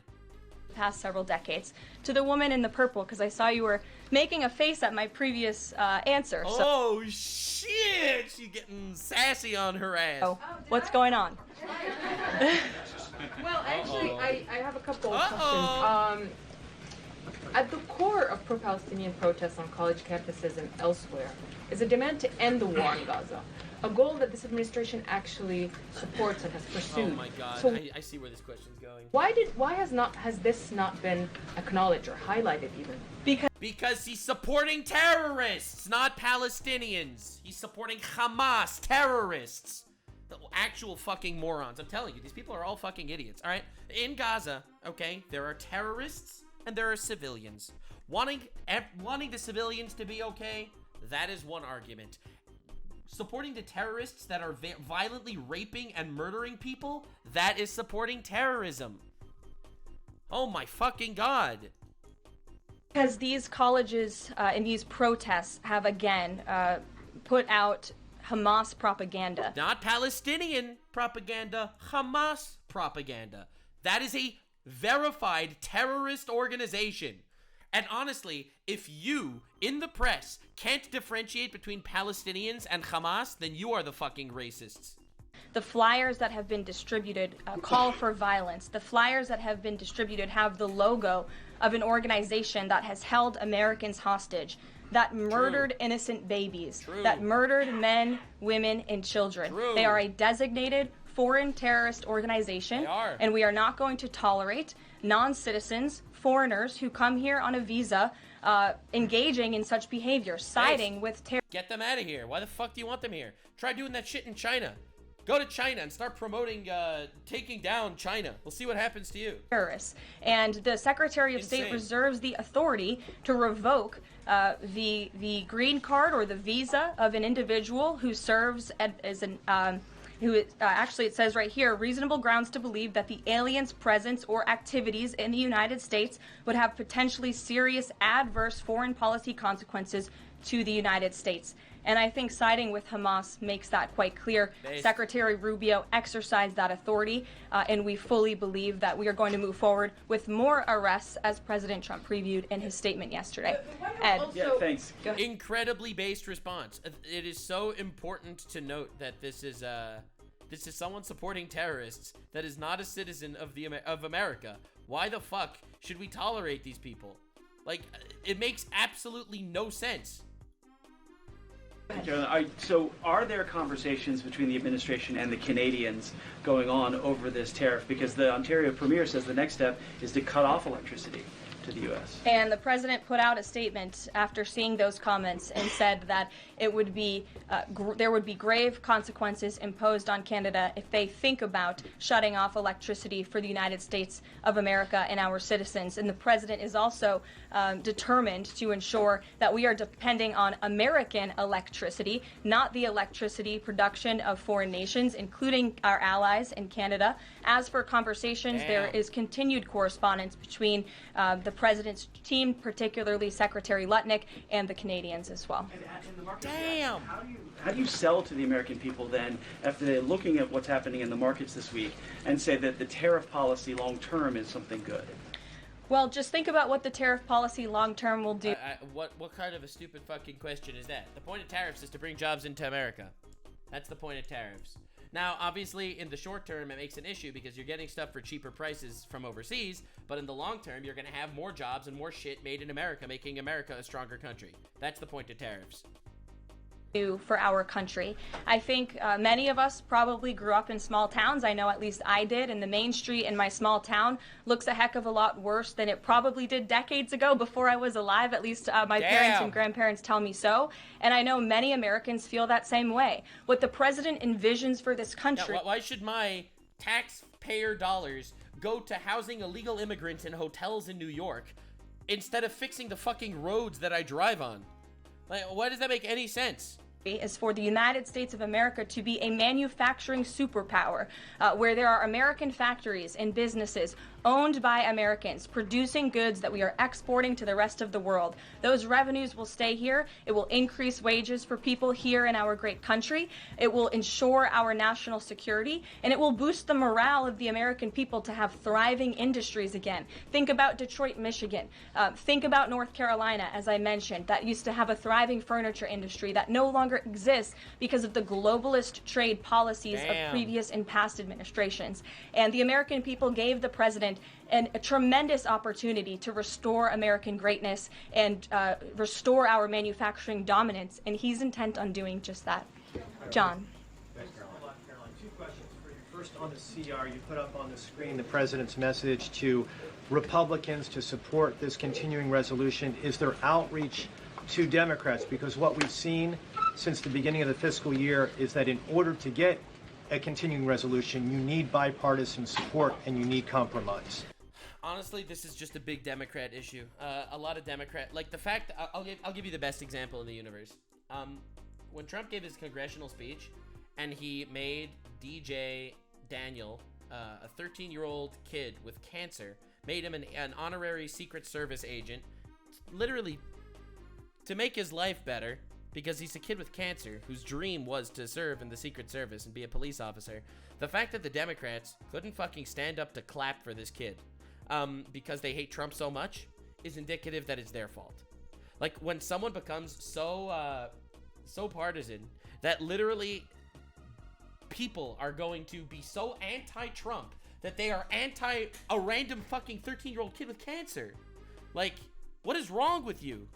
Past several decades. To the woman in the purple, because I saw you were making a face at my previous answer. Oh, shit! She's getting sassy on her ass. So, what's going on? Well, actually, I have a couple of questions. At the core of pro-Palestinian protests on college campuses and elsewhere is a demand to end the war in Gaza, a goal that this administration actually supports and has pursued. Oh my God! So I see where this question's going. why has this not been acknowledged or highlighted even? Because he's supporting terrorists, not Palestinians. He's supporting Hamas terrorists. The actual fucking morons. I'm telling you, these people are all fucking idiots, all right? In Gaza, okay, there are terrorists and there are civilians. Wanting the civilians to be okay, that is one argument. Supporting the terrorists that are violently raping and murdering people, that is supporting terrorism. Oh my fucking God. Because these colleges and these protests have again put out Hamas propaganda. Not Palestinian propaganda, Hamas propaganda. That is a verified terrorist organization. And honestly, if you, in the press, can't differentiate between Palestinians and Hamas, then you are the fucking racists. The flyers that have been distributed call for violence. The flyers that have been distributed have the logo of an organization that has held Americans hostage, that murdered innocent babies, that murdered men, women, and children. They are a designated foreign terrorist organization, and we are not going to tolerate non-citizens, foreigners who come here on a visa, engaging in such behavior, siding with terror. Get them out of here. Why the fuck do you want them here? Try doing that shit in China. Go to China and start promoting taking down China. We'll see what happens to you. Terrorists. And the Secretary of State reserves the authority to revoke the green card or the visa of an individual who serves as an actually, it says right here, reasonable grounds to believe that the alien's presence or activities in the United States would have potentially serious adverse foreign policy consequences to the United States. And I think siding with Hamas makes that quite clear. Secretary Rubio exercised that authority, and we fully believe that we are going to move forward with more arrests, as President Trump previewed in his statement yesterday. Ed. Yeah, thanks. Incredibly based response. It is so important to note that this is someone supporting terrorists that is not a citizen of America. Why the fuck should we tolerate these people? Like, it makes absolutely no sense. So are there conversations between the administration and the Canadians going on over this tariff? Because the Ontario Premier says the next step is to cut off electricity to the U.S. And the president put out a statement after seeing those comments and said that it would be there would be grave consequences imposed on Canada if they think about shutting off electricity for the United States of America and our citizens. And the president is also determined to ensure that we are depending on American electricity, not the electricity production of foreign nations, including our allies in Canada. As for conversations, there is continued correspondence between the president's team, particularly Secretary Lutnick, and the Canadians as well. Damn! How do you sell to the American people then, after they're looking at what's happening in the markets this week, and say that the tariff policy long term is something good? Well, just think about what the tariff policy long term will do. What kind of a stupid fucking question is that? The point of tariffs is to bring jobs into America. That's the point of tariffs. Now, obviously, in the short term, it makes an issue because you're getting stuff for cheaper prices from overseas, but in the long term, you're going to have more jobs and more shit made in America, making America a stronger country. That's the point of tariffs. For our country. I think many of us probably grew up in small towns. I know at least I did, and the main street in my small town looks a heck of a lot worse than it probably did decades ago before I was alive. At least my parents and grandparents tell me so. And I know many Americans feel that same way. What the president envisions for this country... Now, why should my taxpayer dollars go to housing illegal immigrants in hotels in New York instead of fixing the fucking roads that I drive on? Like, why does that make any sense? Is for the United States of America to be a manufacturing superpower where there are American factories and businesses owned by Americans producing goods that we are exporting to the rest of the world. Those revenues will stay here. It will increase wages for people here in our great country. It will ensure our national security, and it will boost the morale of the American people to have thriving industries again. Think about Detroit, Michigan. Think about North Carolina, as I mentioned, that used to have a thriving furniture industry that no longer exists because of the globalist trade policies of previous and past administrations. And the American people gave the president a tremendous opportunity to restore American greatness and restore our manufacturing dominance, and he's intent on doing just that. John. Thanks, Caroline. Two questions for you. First, on the CR, you put up on the screen the president's message to Republicans to support this continuing resolution. Is there outreach to Democrats? Because what we've seen since the beginning of the fiscal year is that in order to get a continuing resolution, you need bipartisan support and you need compromise. Honestly, this is just a big Democrat issue. A lot of Democrat, like the fact, I'll give you the best example in the universe. When Trump gave his congressional speech and he made DJ Daniel, a 13-year-old kid with cancer, made him an honorary Secret Service agent, literally to make his life better, because he's a kid with cancer whose dream was to serve in the Secret Service and be a police officer. The fact that the Democrats couldn't fucking stand up to clap for this kid because they hate Trump so much is indicative that it's their fault. Like, when someone becomes so partisan that literally people are going to be so anti-Trump that they are anti a random fucking 13-year-old kid with cancer. Like, what is wrong with you?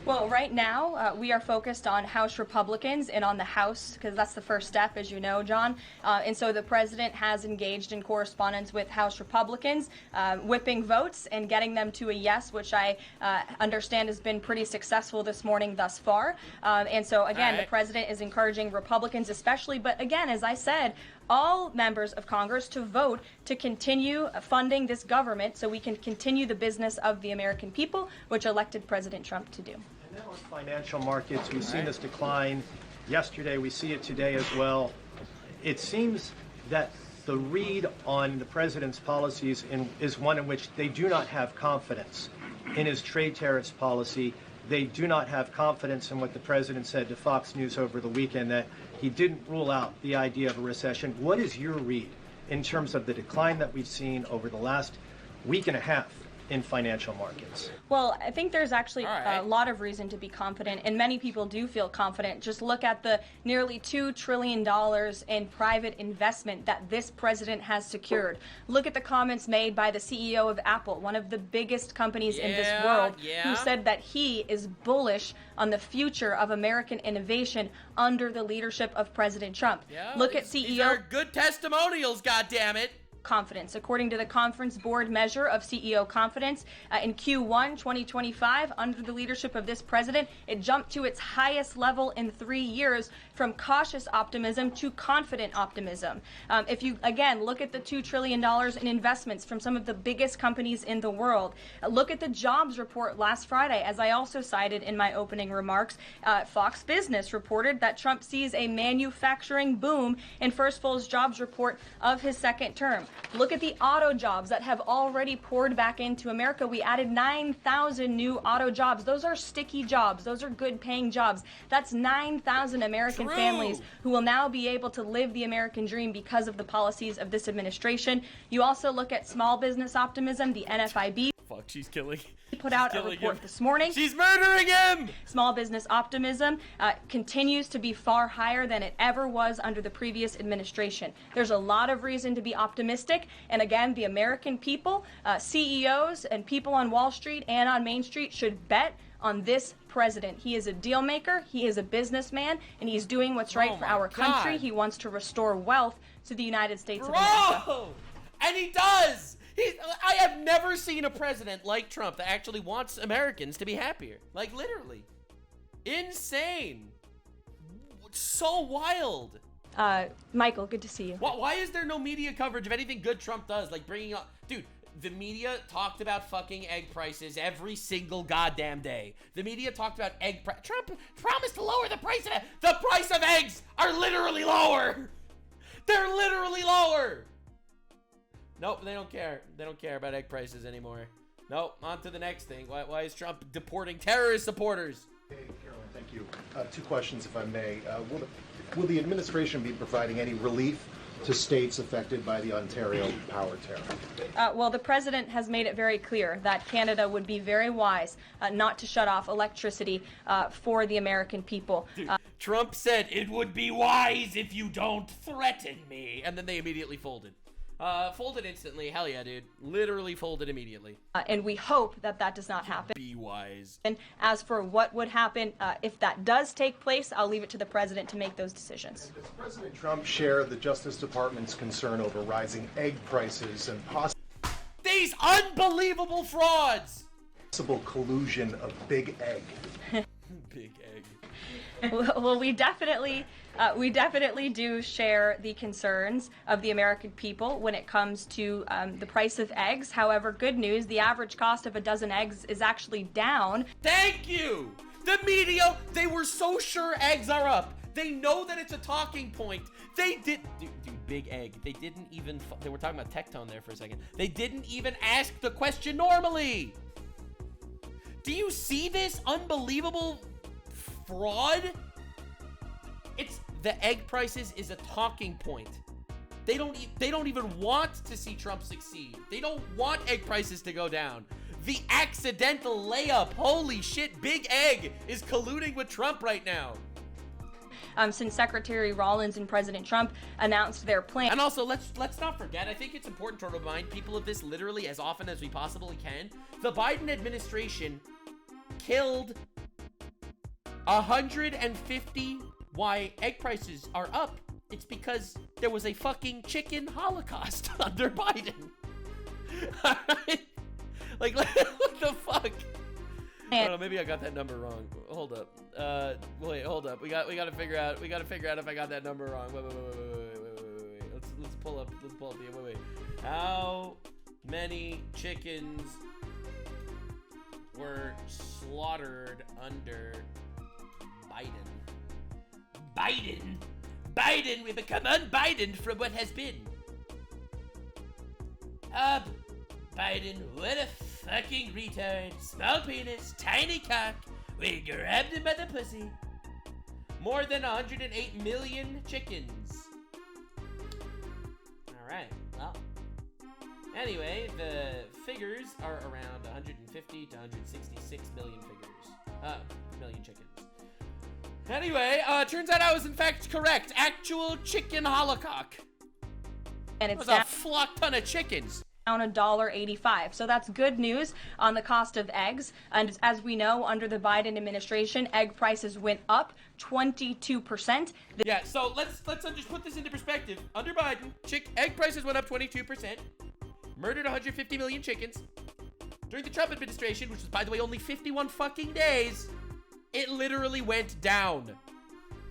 Well, right now, we are focused on House Republicans and on the House, because that's the first step, as you know, John. And so the president has engaged in correspondence with House Republicans, whipping votes and getting them to a yes, which I understand has been pretty successful this morning thus far. And so, again, the president is encouraging Republicans especially, but again, as I said, all members of Congress to vote to continue funding this government so we can continue the business of the American people, which elected President Trump to do. And now in financial markets, we've seen this decline yesterday. We see it today as well. It seems that the read on the president's policies is one in which they do not have confidence in his trade tariffs policy. They do not have confidence in what the president said to Fox News over the weekend, that he didn't rule out the idea of a recession. What is your read in terms of the decline that we've seen over the last week and a half in financial markets? Well, I think there's actually a lot of reason to be confident, and many people do feel confident. Just look at the nearly $2 trillion in private investment that this president has secured. Look at the comments made by the CEO of Apple, one of the biggest companies in this world, who said that he is bullish on the future of American innovation under the leadership of President Trump. Look at CEO... These are good testimonials, goddammit. Confidence. According to the Conference Board measure of CEO confidence, in Q1 2025, under the leadership of this president, it jumped to its highest level in 3 years, from cautious optimism to confident optimism. If you, again, look at the $2 trillion in investments from some of the biggest companies in the world, look at the jobs report last Friday, as I also cited in my opening remarks. Fox Business reported that Trump sees a manufacturing boom in First Full's jobs report of his second term. Look at the auto jobs that have already poured back into America. We added 9,000 new auto jobs. Those are sticky jobs. Those are good paying jobs. That's 9,000 American families who will now be able to live the American dream because of the policies of this administration. You also look at small business optimism, the NFIB. Fuck, she's killing. Put out a report this morning. She's murdering him! Small business optimism continues to be far higher than it ever was under the previous administration. There's a lot of reason to be optimistic. And again, the American people, CEOs and people on Wall Street and on Main Street should bet on this president. He is a deal maker, he is a businessman, and he's doing what's right for our country. He wants to restore wealth to the United States of America. And he does! I have never seen a president like Trump that actually wants Americans to be happier. Like, literally. Insane. So wild. Michael, good to see you. Why is there no media coverage of anything good Trump does? Like, bringing up... Dude, the media talked about fucking egg prices every single goddamn day. The media talked about egg price. Trump promised to lower the price of... The price of eggs are literally lower! They're literally lower! Nope, they don't care. They don't care about egg prices anymore. Nope, on to the next thing. Why is Trump deporting terrorist supporters? Hey, Karoline, thank you. 2 questions, if I may. Will the administration be providing any relief to states affected by the Ontario power tariff? Well, the president has made it very clear that Canada would be very wise not to shut off electricity for the American people. Trump said it would be wise if you don't threaten me. And then they immediately folded. Folded instantly. Hell yeah, dude. Literally folded immediately. And we hope that that does not happen. Be wise. And as for what would happen if that does take place, I'll leave it to the president to make those decisions. Does President Trump share the Justice Department's concern over rising egg prices and these unbelievable frauds? Possible collusion of Big Egg? Big Egg. Well, we definitely do share the concerns of the American people when it comes to the price of eggs. However, good news, the average cost of a dozen eggs is actually down. Thank you! The media, they were so sure eggs are up. They know that it's a talking point. They did, dude, Big Egg. They didn't even, they were talking about Tectone there for a second. They didn't even ask the question normally. Do you see this unbelievable fraud. It's the egg prices is a talking point. They don't even want to see Trump succeed. They don't want egg prices to go down. The accidental layup, holy shit, Big Egg is colluding with Trump right now. Since Secretary Rollins and President Trump announced their plan. And also, let's not forget, I think it's important to remind people of this literally as often as we possibly can. The Biden administration killed 150 why egg prices are up. It's because there was a fucking chicken holocaust under Biden. All right? Like, what the fuck? Oh, maybe I got that number wrong. Hold up. Wait, hold up. We got to figure out if I got that number wrong. Wait. Let's pull up the wait. How many chickens were slaughtered under Biden, we become un-Biden from what has been. Biden, what a fucking retard. Small penis, tiny cock. We grabbed him by the pussy. More than 108 million chickens. Alright, well. Anyway, the figures are around 150 to 166 million million chickens. Anyway, turns out I was in fact correct. Actual chicken holocaust. And it's a flock ton of chickens. Down $1.85. So that's good news on the cost of eggs. And as we know, under the Biden administration, egg prices went up 22%. Yeah, so let's just put this into perspective. Under Biden, egg prices went up 22%. Murdered 150 million chickens. During the Trump administration, which was, by the way, only 51 fucking days, it literally went down.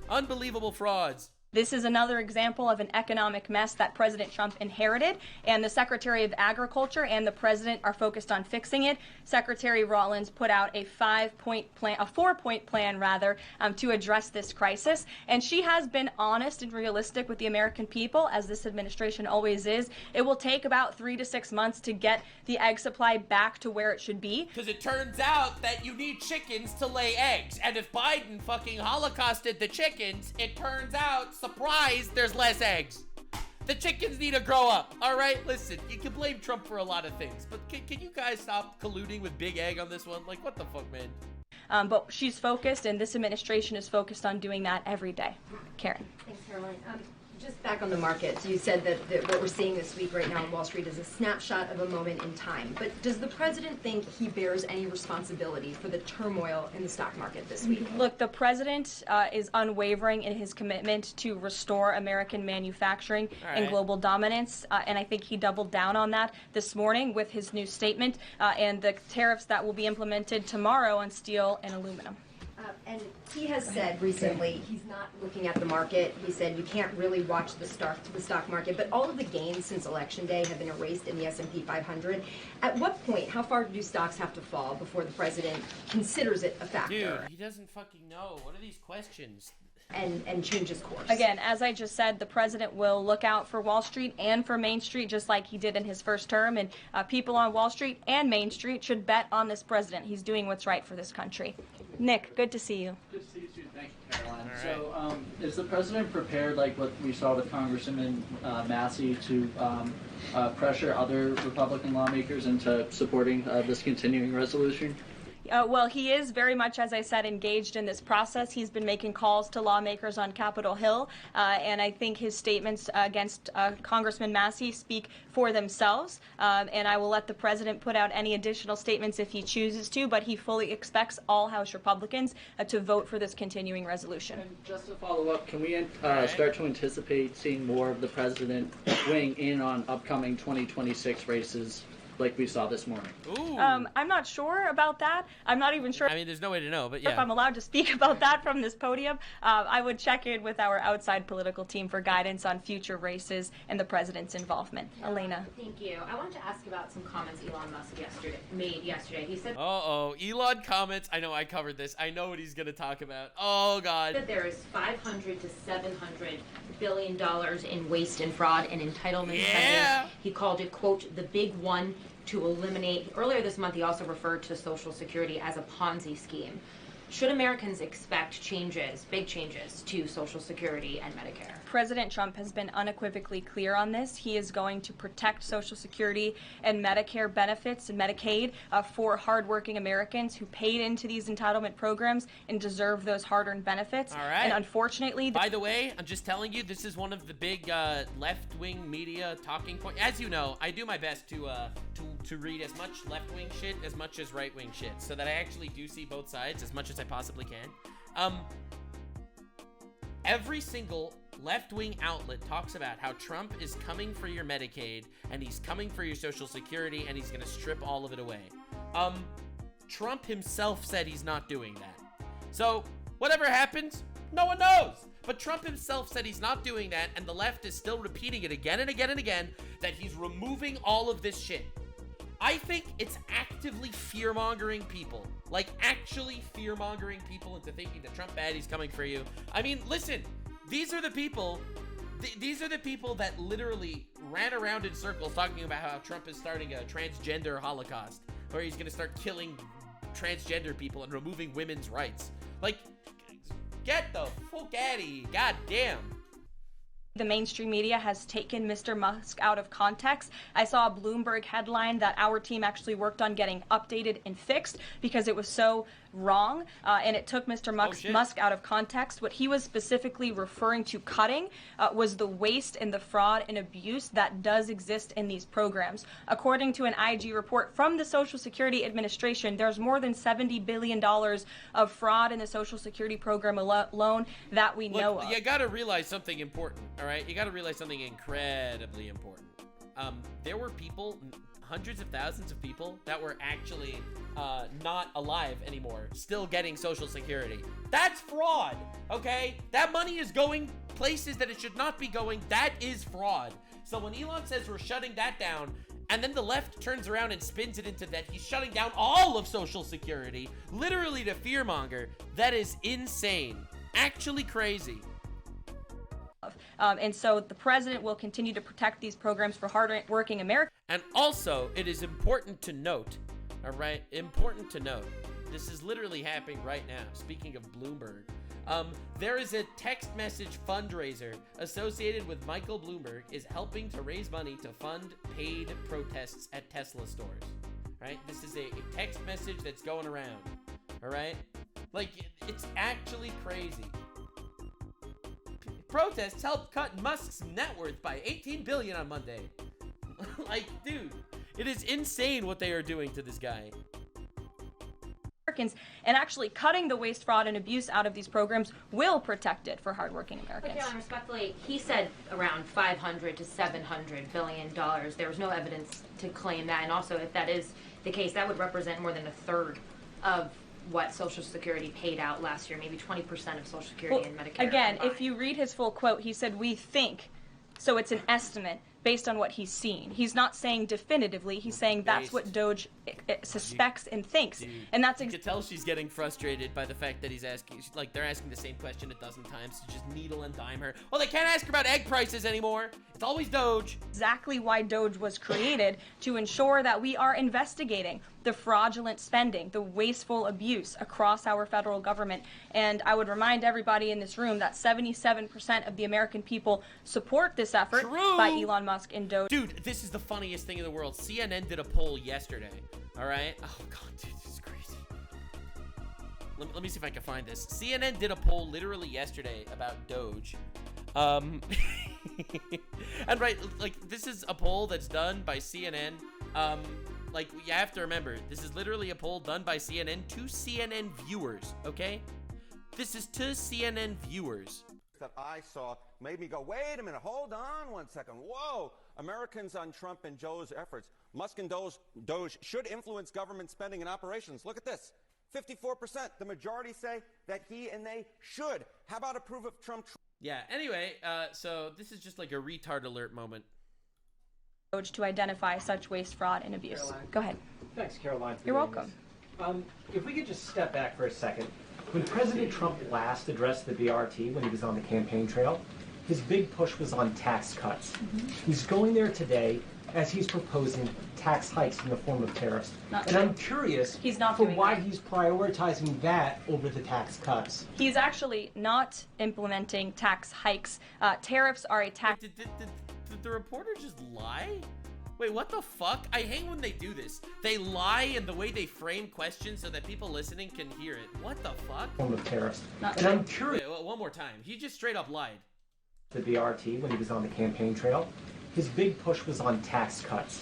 Unbelievable frauds. This is another example of an economic mess that President Trump inherited, and the Secretary of Agriculture and the President are focused on fixing it. Secretary Rollins put out a 4-point plan, to address this crisis, and she has been honest and realistic with the American people, as this administration always is. It will take about 3 to 6 months to get the egg supply back to where it should be. Because it turns out that you need chickens to lay eggs, and if Biden fucking holocausted the chickens, it turns out, surprise, there's less eggs. The chickens need to grow up. All right, listen, you can blame Trump for a lot of things, but can you guys stop colluding with Big Egg on this one? Like, what the fuck, man? But she's focused, and this administration is focused on doing that every day. Karen. Thanks, Caroline. Just back on the markets, you said that what we're seeing this week right now on Wall Street is a snapshot of a moment in time. But does the president think he bears any responsibility for the turmoil in the stock market this week? Look, the president is unwavering in his commitment to restore American manufacturing and global dominance, and I think he doubled down on that this morning with his new statement and the tariffs that will be implemented tomorrow on steel and aluminum. And he has said recently he's not looking at the market. He said you can't really watch the stock market, but all of the gains since Election Day have been erased in the S&P 500. At what point, how far do stocks have to fall before the president considers it a factor? Dude, he doesn't fucking know. What are these questions? And changes course. Again, as I just said, the president will look out for Wall Street and for Main Street, just like he did in his first term. And people on Wall Street and Main Street should bet on this president. He's doing what's right for this country. Nick, good to see you. Good to see you too. Thank you, Caroline. So, is the president prepared, like what we saw with Congressman Massey, to pressure other Republican lawmakers into supporting this continuing resolution? Well, he is very much, as I said, engaged in this process. He's been making calls to lawmakers on Capitol Hill, and I think his statements against Congressman Massey speak for themselves, and I will let the president put out any additional statements if he chooses to, but he fully expects all House Republicans to vote for this continuing resolution. And just to follow up, can we start to anticipate seeing more of the president weighing in on upcoming 2026 races like we saw this morning? Ooh. I'm not sure about that. I'm not even sure. I mean, there's no way to know, but yeah. If I'm allowed to speak about that from this podium, I would check in with our outside political team for guidance on future races and the president's involvement. Elena. Thank you. I wanted to ask about some comments Elon Musk made yesterday. He said, Elon comments. I know I covered this. I know what he's going to talk about. Oh, God. That there is $500 to $700 billion in waste and fraud and entitlement spending. He called it, quote, the big one to eliminate. Earlier this month, he also referred to Social Security as a Ponzi scheme. should Americans expect changes, big changes, to Social Security and Medicare? President Trump has been unequivocally clear on this. He is going to protect Social Security and Medicare benefits and Medicaid for hardworking Americans who paid into these entitlement programs and deserve those hard-earned benefits. All right. And unfortunately... By the way, I'm just telling you, this is one of the big left-wing media talking points. As you know, I do my best to read as much left-wing shit as much as right-wing shit, so that I actually do see both sides as much as I possibly can. Every single left-wing outlet talks about how Trump is coming for your Medicaid and he's coming for your Social Security and he's gonna strip all of it away. Trump himself said he's not doing that. So whatever happens, no one knows. But Trump himself said he's not doing that, and the left is still repeating it again and again and again that he's removing all of this shit. I think it's actively fear-mongering people. Like, actually fear-mongering people into thinking that Trump bad, he's coming for you. I mean, listen, these are the people that literally ran around in circles talking about how Trump is starting a transgender holocaust, where he's gonna start killing transgender people and removing women's rights. Like, get the fuck out of here, goddamn. The mainstream media has taken Mr. Musk out of context. I saw a Bloomberg headline that our team actually worked on getting updated and fixed because it was so wrong, and it took Mr. Musk out of context. What he was specifically referring to cutting was the waste and the fraud and abuse that does exist in these programs. According to an IG report from the Social Security Administration, there's more than $70 billion of fraud in the Social Security program alone that we know of. You gotta realize something important, all right? You gotta realize something incredibly important. There were people, hundreds of thousands of people that were actually not alive anymore, still getting Social Security. That's fraud, okay? That money is going places that it should not be going. That is fraud. So when Elon says we're shutting that down, and then the left turns around and spins it into that he's shutting down all of Social Security, literally to fearmonger, that is insane. Actually crazy. And so the president will continue to protect these programs for hard-working Americans. And also, it is important to note, all right, important to note, this is literally happening right now. Speaking of Bloomberg, there is a text message fundraiser associated with Michael Bloomberg is helping to raise money to fund paid protests at Tesla stores, right? This is a text message that's going around, all right? Like, it's actually crazy. Protests helped cut Musk's net worth by $18 billion on Monday. Like, dude, it is insane what they are doing to this guy. And actually cutting the waste, fraud, and abuse out of these programs will protect it for hardworking Americans. But respectfully, he said around $500 to $700 billion. There was no evidence to claim that. And also, if that is the case, that would represent more than a third of what Social Security paid out last year, maybe 20% of Social Security and Medicare. Again, if you read his full quote, he said, "We think," so it's an estimate based on what he's seen. He's not saying definitively. He's saying that's what DOGE suspects and thinks. Dude, and that's you can tell she's getting frustrated by the fact that he's asking, like, they're asking the same question a dozen times to just needle and dime her. Well, they can't ask her about egg prices anymore. It's always DOGE. Exactly why DOGE was created, to ensure that we are investigating the fraudulent spending, the wasteful abuse across our federal government. And I would remind everybody in this room that 77% of the American people support this effort by Elon Musk and DOGE. Dude, this is the funniest thing in the world. CNN did a poll yesterday, all right? Oh, God, dude, this is crazy. Let me see if I can find this. CNN did a poll literally yesterday about DOGE. And right, like, this is a poll that's done by CNN. Like, you have to remember, this is literally a poll done by CNN to CNN viewers, okay? This is to CNN viewers. That I saw made me go, wait a minute, hold on one second. Whoa, Americans on Trump and Joe's efforts. Musk and DOGE should influence government spending and operations. Look at this, 54%. The majority say that he and they should. How about approve of Trump? Yeah, anyway, so this is just like a retard alert moment. To identify such waste, fraud, and abuse. Caroline. Go ahead. Thanks, Caroline. You're welcome. If we could just step back for a second. When President Trump last addressed the BRT when he was on the campaign trail, his big push was on tax cuts. He's going there today as he's proposing tax hikes in the form of tariffs. Not And true. I'm curious He's not for doing why that. he's prioritizing that over the tax cuts. He's actually not implementing tax hikes. Tariffs are a tax. Did the reporter just lie? Wait, what the fuck? I hate when they do this. They lie in the way they frame questions so that people listening can hear it. What the fuck? Form of tariffs. Not And I'm curious. Wait, well, one more time. He just straight up lied. The BRT when he was on the campaign trail. His big push was on tax cuts.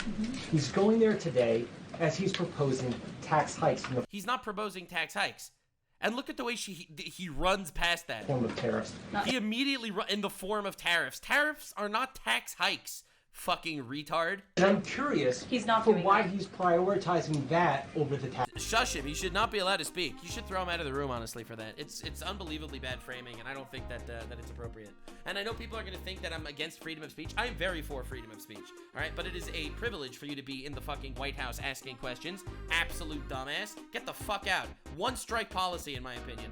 He's going there today as he's proposing tax hikes in the He's not proposing tax hikes. And look at the way he runs past that. form of tariffs. He immediately in the form of tariffs. Tariffs are not tax hikes. Fucking retard. And I'm curious He's not for doing why that. he's prioritizing that over the tax. Shush him. He should not be allowed to speak. You should throw him out of the room, honestly, for that. It's unbelievably bad framing, and I don't think that that it's appropriate. And I know people are going to think that I'm against freedom of speech. I am very for freedom of speech, all right? But it is a privilege for you to be in the fucking White House asking questions. Absolute dumbass. Get the fuck out. One strike policy, in my opinion.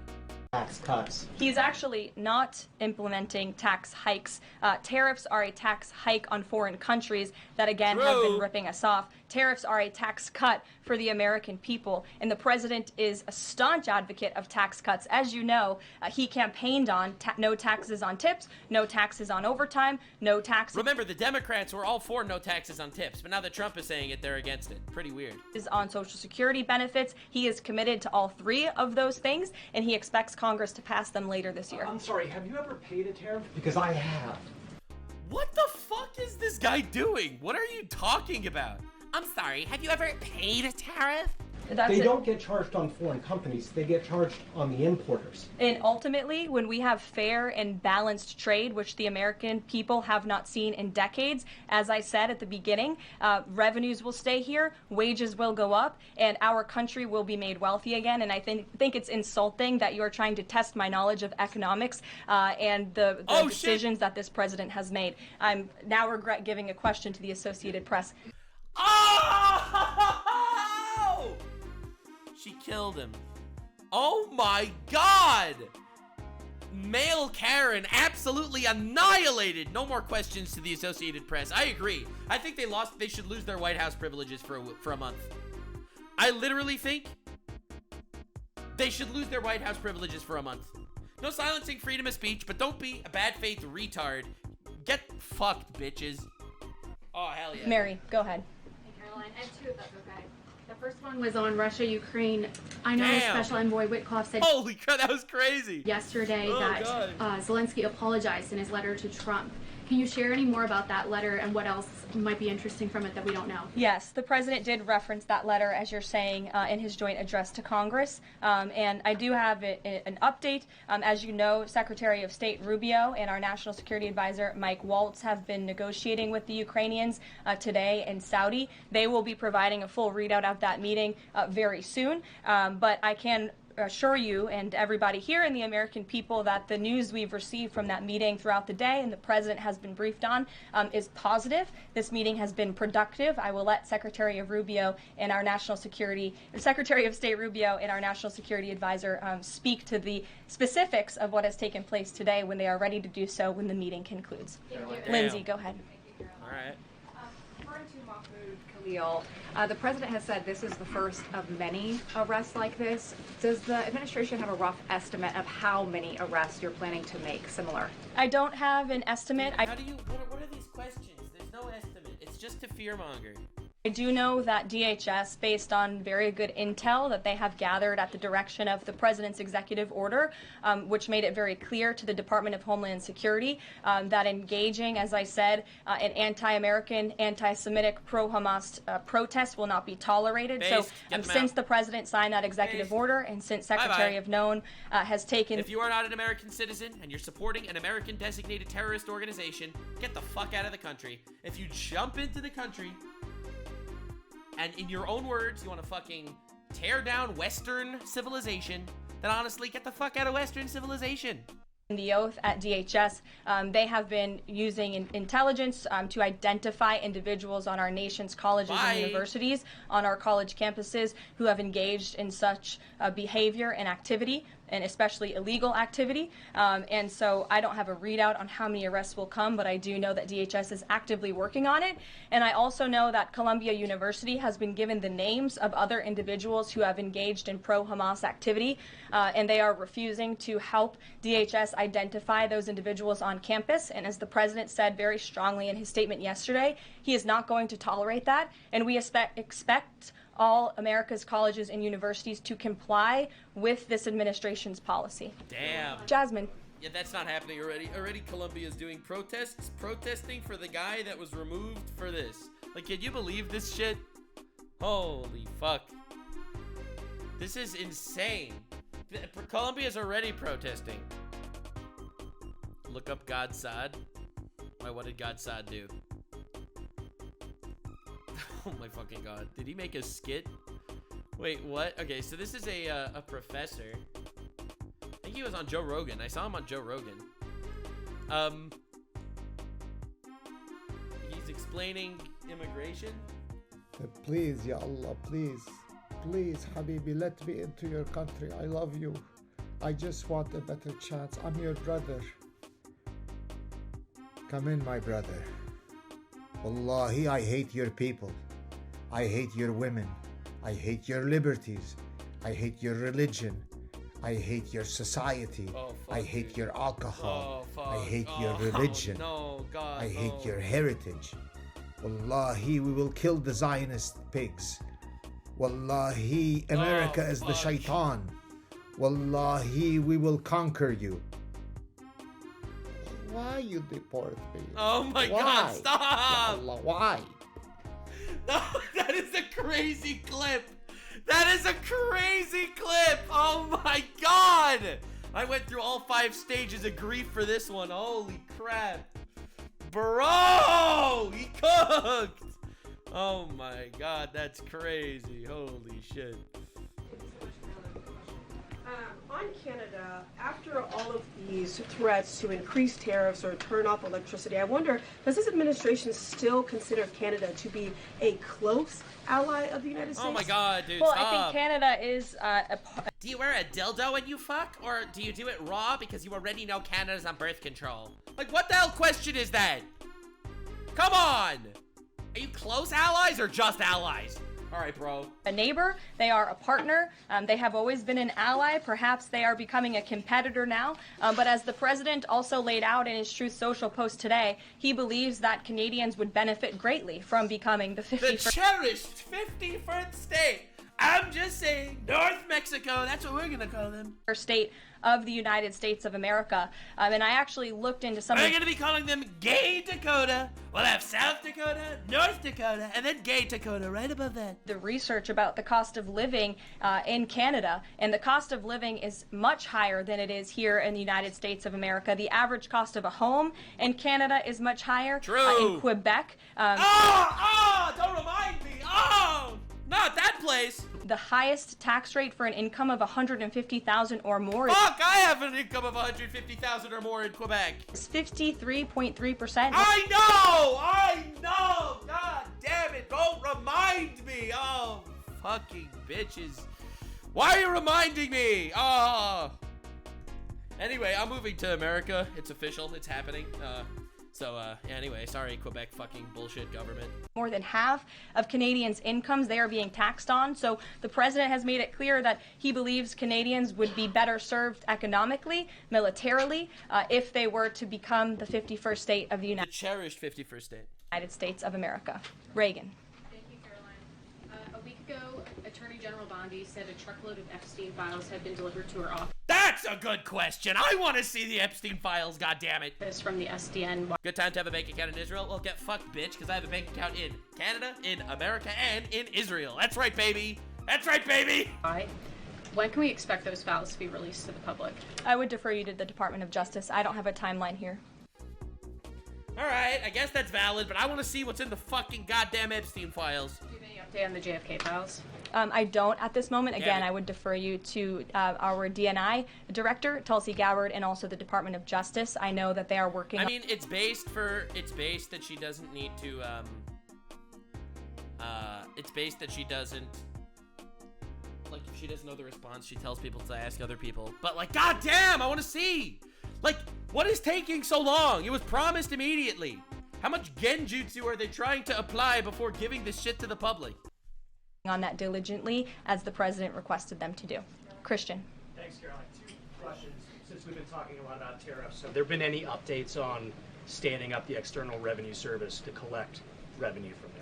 Tax cuts. He's actually not implementing tax hikes. Tariffs are a tax hike on foreign countries that, again, have been ripping us off. Tariffs are a tax cut for the American people, and the president is a staunch advocate of tax cuts. As you know, he campaigned on no taxes on tips, no taxes on overtime, no taxes. Remember, the Democrats were all for no taxes on tips, but now that Trump is saying it, they're against it. Pretty weird. On Social Security benefits. He is committed to all three of those things, and he expects Congress to pass them later this year. I'm sorry, have you ever paid a tariff? Because I have. What the fuck is this guy doing? What are you talking about? I'm sorry, have you ever paid a tariff? They don't get charged on foreign companies, they get charged on the importers. And ultimately, when we have fair and balanced trade, which the American people have not seen in decades, as I said at the beginning, revenues will stay here, wages will go up, and our country will be made wealthy again. And I think it's insulting that you're trying to test my knowledge of economics and the decisions that this president has made. I'm now regret giving a question to the Associated Press. Oh! She killed him. Oh my god! Male Karen absolutely annihilated. No more questions to the Associated Press. I agree. I think they should lose their White House privileges for a month. I literally think they should lose their White House privileges for a month. No silencing freedom of speech, but don't be a bad faith retard. Get fucked, bitches. Oh, hell yeah. Mary, go ahead. Hey, Caroline, I have two if that's okay. The first one was on Russia, Ukraine. I know Damn. Special Envoy Witkoff said Holy crap, that was crazy. yesterday that Zelenskyy apologized in his letter to Trump. Can you share any more about that letter and what else might be interesting from it that we don't know? Yes, the president did reference that letter, as you're saying, in his joint address to Congress. And I do have an update. As you know, Secretary of State Rubio and our National Security Advisor Mike Waltz have been negotiating with the Ukrainians today in Saudi. They will be providing a full readout of that meeting very soon. But I can assure you and everybody here and the American people that the news we've received from that meeting throughout the day and the president has been briefed on is positive. This meeting has been productive. I will let Secretary of State Rubio and our National Security Advisor speak to the specifics of what has taken place today when they are ready to do so when the meeting concludes. Lindsay, go ahead. All right. According to Mahmoud Khalil, the president has said this is the first of many arrests like this. Does the administration have a rough estimate of how many arrests you're planning to make similar? I don't have an estimate. What are these questions? There's no estimate. It's just to fearmonger. I do know that DHS, based on very good intel that they have gathered at the direction of the president's executive order, which made it very clear to the Department of Homeland Security that engaging, as I said, in anti-American, anti-Semitic, pro-Hamas protests will not be tolerated. So since the president signed that executive order and since Secretary of Known has taken... If you are not an American citizen and you're supporting an American designated terrorist organization, get the fuck out of the country. If you jump into the country... and in your own words, you want to fucking tear down Western civilization, then honestly, get the fuck out of Western civilization. The oath at DHS, they have been using intelligence to identify individuals on our nation's colleges and universities, on our college campuses, who have engaged in such behavior and activity. and especially illegal activity. And so I don't have a readout on how many arrests will come, but I do know that DHS is actively working on it. And I also know that Columbia University has been given the names of other individuals who have engaged in pro-Hamas activity, and they are refusing to help DHS identify those individuals on campus. And as the president said very strongly in his statement yesterday, he is not going to tolerate that, and we expect all America's colleges and universities to comply with this administration's policy. Damn. Jasmine. Yeah, that's not happening already. Already Colombia is doing protesting for the guy that was removed for this. Like, can you believe this shit? Holy fuck. This is insane. Colombia's already protesting. Look up God Saad. Why, what did God Saad do? Oh my fucking god. Did he make a skit? Wait, what? Okay, so this is a professor. I think he was on Joe Rogan. I saw him on Joe Rogan. He's explaining immigration. Please, Ya Allah, please. Please, Habibi, let me into your country. I love you. I just want a better chance. I'm your brother. Come in, my brother. Wallahi, I hate your people. I hate your women. I hate your liberties. I hate your religion. I hate your society. I hate your alcohol. I hate your religion. No, God, I hate your heritage. Wallahi, we will kill the Zionist pigs. Wallahi, America is the shaitan. Wallahi, we will conquer you. Why you deport me? Oh my Why? god, stop! Ya Allah, why? No, that is a crazy clip. That is a crazy clip. Oh my god. I went through all 5 stages of grief for this one. Holy crap. Bro, he cooked. Oh my god, that's crazy. Holy shit. On Canada, after all of these threats to increase tariffs or turn off electricity, I wonder, does this administration still consider Canada to be a close ally of the United States? Oh my god, dude, Well, stop. I think Canada is Do you wear a dildo when you fuck? Or do you do it raw because you already know Canada's on birth control? Like, what the hell question is that? Come on! Are you close allies or just allies? All right, bro. A neighbor, they are a partner. They have always been an ally. Perhaps they are becoming a competitor now. But as the president also laid out in his Truth Social post today, he believes that Canadians would benefit greatly from becoming the 51st. The cherished 51st state. I'm just saying, North Mexico. That's what we're gonna call them. State of the United States of America. And I actually looked into some. We're gonna be calling them Gay Dakota. We'll have South Dakota, North Dakota, and then Gay Dakota right above that. The research about the cost of living in Canada, and the cost of living is much higher than it is here in the United States of America. The average cost of a home in Canada is much higher. True. In Quebec. Don't remind me. Not that place. The highest tax rate for an income of $150,000 or more. Fuck, I have an income of $150,000 or more in Quebec. It's 53.3%. I know. God damn it! Don't remind me. Oh, fucking bitches! Why are you reminding me? Oh. Anyway, I'm moving to America. It's official. It's happening. Anyway, sorry, Quebec fucking bullshit government. More than half of Canadians' incomes they are being taxed on. So the president has made it clear that he believes Canadians would be better served economically, militarily, if they were to become the 51st state of the United cherished 51st state. United States of America. Reagan. Thank you, Karoline. A week ago, Attorney General Bondi said a truckload of Epstein files had been delivered to her office. That's a good question. I want to see the Epstein files, goddammit. This from the SDN. Good time to have a bank account in Israel? Well, get fucked, bitch, because I have a bank account in Canada, in America, and in Israel. That's right, baby. That's right, baby. When can we expect those files to be released to the public? I would defer you to the Department of Justice. I don't have a timeline here. All right, I guess that's valid, but I want to see what's in the fucking goddamn Epstein files. Do you have any update on the JFK files? I don't at this moment. Again, I would defer you to our DNI director, Tulsi Gabbard, and also the Department of Justice. I know that they are working. I mean, it's based that she doesn't need to, it's based that she doesn't like, if she doesn't know the response, she tells people to ask other people. But, like, goddamn, I want to see! Like, what is taking so long? It was promised immediately. How much genjutsu are they trying to apply before giving this shit to the public? On that diligently, as the president requested them to do. Christian. Thanks, Caroline. Two questions. Since we've been talking a lot about tariffs, have there been any updates on standing up the External Revenue Service to collect revenue from there?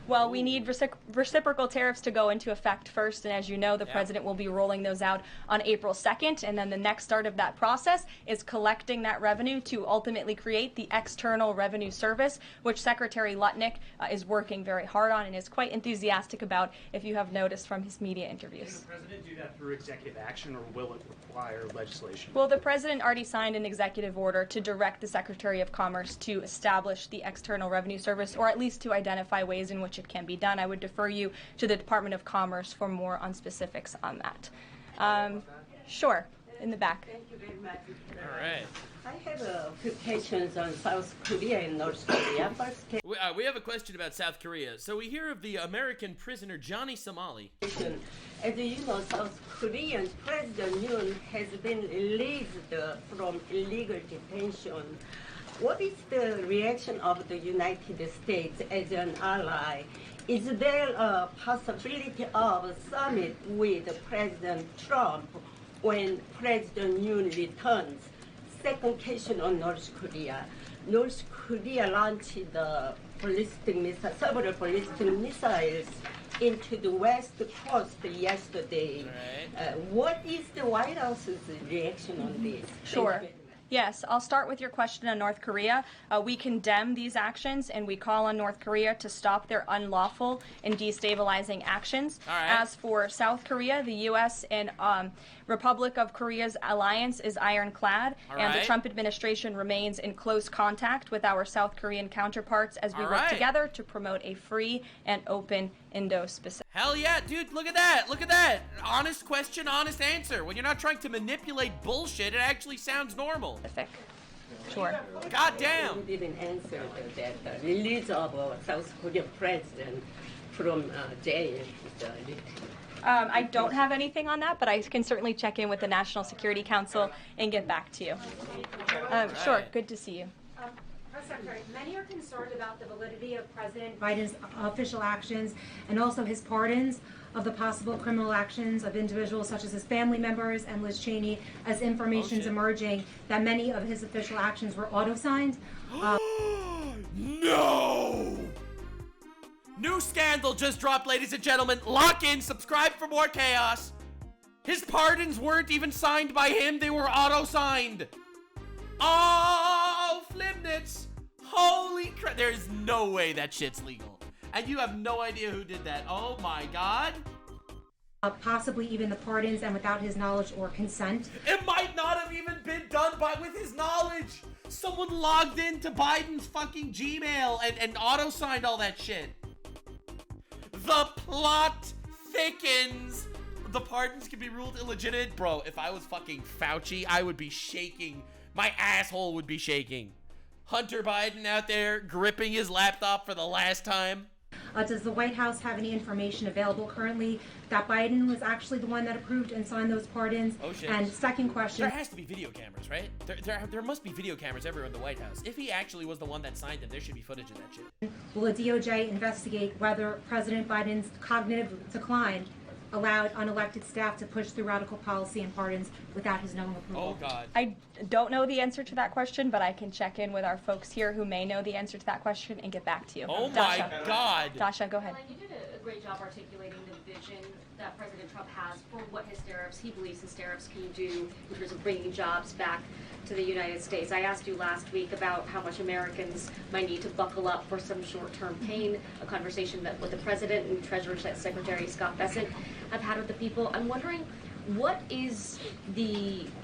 Well, we need reciprocal tariffs to go into effect first, and as you know, the president will be rolling those out on April 2nd, and then the next start of that process is collecting that revenue to ultimately create the External Revenue Service, which Secretary Lutnick is working very hard on and is quite enthusiastic about, if you have noticed from his media interviews. Can the president do that through executive action, or will it require legislation? Well, the president already signed an executive order to direct the Secretary of Commerce to establish the External Revenue Service, or at least to identify ways in which it can be done. I would defer you to the Department of Commerce for more on specifics on that. Sure, in the back. Thank you very much. All right. I have a few questions on South Korea and North Korea. First, We have a question about South Korea. So we hear of the American prisoner Johnny Somali. as you know, South Korean President Yoon has been released from illegal detention. What is the reaction of the United States as an ally? Is there a possibility of a summit with President Trump when President Yoon returns? Second question on North Korea. North Korea launched the several ballistic missiles into the west coast yesterday. What is the White House's reaction on this? Sure. Yes, I'll start with your question on North Korea. We condemn these actions, and we call on North Korea to stop their unlawful and destabilizing actions. As for South Korea, the U.S. and Republic of Korea's alliance is ironclad, and the Trump administration remains in close contact with our South Korean counterparts as we work together to promote a free and open Indo-Pacific. Hell yeah, dude, look at that, look at that. Honest question, honest answer. When you're not trying to manipulate bullshit, it actually sounds normal. Sure. God damn. You didn't answer that. The release of South Korean president from jail. I don't have anything on that, but I can certainly check in with the National Security Council and get back to you. Sure, good to see you. Press Secretary, many are concerned about the validity of President Biden's official actions and also his pardons of the possible criminal actions of individuals such as his family members and Liz Cheney, as information's emerging that many of his official actions were auto-signed. No! New scandal just dropped, ladies and gentlemen. Lock in, subscribe for more chaos. His pardons weren't even signed by him, they were auto-signed. Oh, Flimnitz. Holy crap. There's no way that shit's legal. And you have no idea who did that. Oh my god. Possibly even the pardons and without his knowledge or consent. It might not have even been done with his knowledge. Someone logged into Biden's fucking Gmail and auto-signed all that shit. The plot thickens. The pardons can be ruled illegitimate. Bro, if I was fucking Fauci, I would be shaking. My asshole would be shaking. Hunter Biden out there gripping his laptop for the last time. Does the White House have any information available currently that Biden was actually the one that approved and signed those pardons? Oh shit. And second question. There has to be video cameras, right? There must be video cameras everywhere in the White House. If he actually was the one that signed them, there should be footage of that shit. Will the DOJ investigate whether President Biden's cognitive decline allowed unelected staff to push through radical policy and pardons without his knowing approval? Oh, God. I don't know the answer to that question, but I can check in with our folks here who may know the answer to that question and get back to you. Oh, Dasha. my God. Dasha, go ahead. You did a great job articulating the vision that President Trump has for what his tariffs, he believes his tariffs can do in terms of bringing jobs back to the United States. I asked you last week about how much Americans might need to buckle up for some short-term pain, a conversation that with the President and Treasury Secretary Scott Bessent have had with the people. I'm wondering,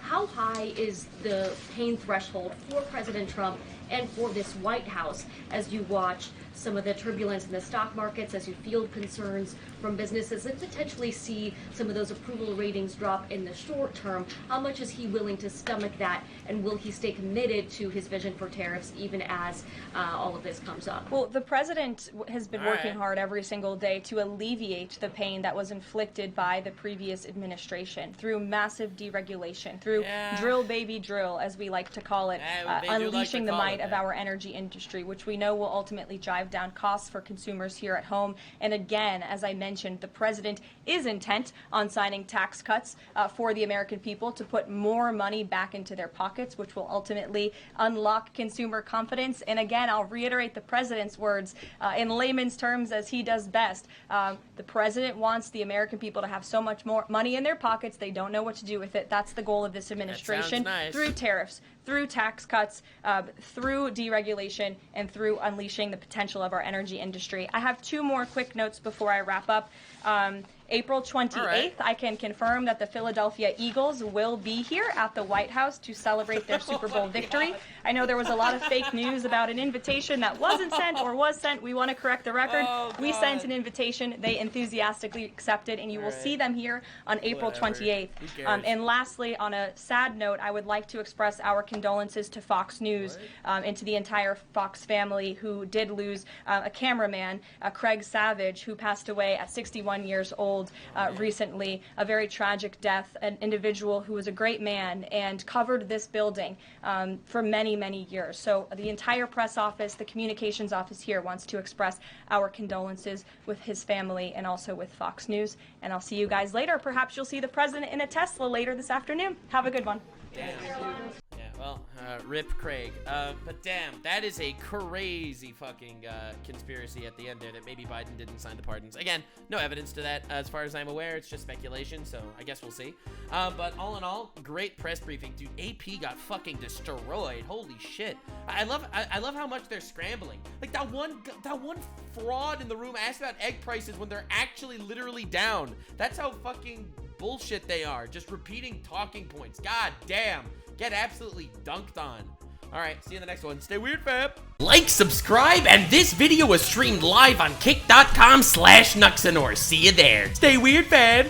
how high is the pain threshold for President Trump and for this White House as you watch some of the turbulence in the stock markets, as you field concerns from businesses and potentially see some of those approval ratings drop in the short term, how much is he willing to stomach that, and will he stay committed to his vision for tariffs even as all of this comes up? Well, the president has been working hard every single day to alleviate the pain that was inflicted by the previous administration through massive deregulation, through drill baby drill, as we like to call it, unleashing the might of our energy industry, which we know will ultimately drive down costs for consumers here at home. And again, as I mentioned, the president is intent on signing tax cuts for the American people to put more money back into their pockets, which will ultimately unlock consumer confidence. And again, I'll reiterate the president's words in layman's terms, as he does best. The president wants the American people to have so much more money in their pockets they don't know what to do with it. That's the goal of this administration. Nice. Through tariffs, through tax cuts, through deregulation, and through unleashing the potential of our energy industry. I have two more quick notes before I wrap up. April 28th, I can confirm that the Philadelphia Eagles will be here at the White House to celebrate their Super Bowl victory. I know there was a lot of fake news about an invitation that wasn't sent or was sent. We want to correct the record. We sent an invitation. They enthusiastically accepted, and you will see them here on April 28th. And lastly, on a sad note, I would like to express our condolences to Fox News and to the entire Fox family who did lose a cameraman, Craig Savage, who passed away at 61 years old. Recently, a very tragic death, an individual who was a great man and covered this building for many, many years. So the entire press office, the communications office here wants to express our condolences with his family and also with Fox News. And I'll see you guys later. Perhaps you'll see the president in a Tesla later this afternoon. Have a good one. Well, rip Craig. But damn, that is a crazy fucking conspiracy at the end there that maybe Biden didn't sign the pardons. Again, no evidence to that as far as I'm aware. It's just speculation, so I guess we'll see. But all in all, great press briefing. Dude, AP got fucking destroyed. Holy shit. I love how much they're scrambling. Like that one fraud in the room asked about egg prices when they're actually literally down. That's how fucking bullshit they are. Just repeating talking points. God damn. Get absolutely dunked on. All right, see you in the next one. Stay weird, fam. Like, subscribe, and this video was streamed live on kick.com/Nuxanor. See you there. Stay weird, fam.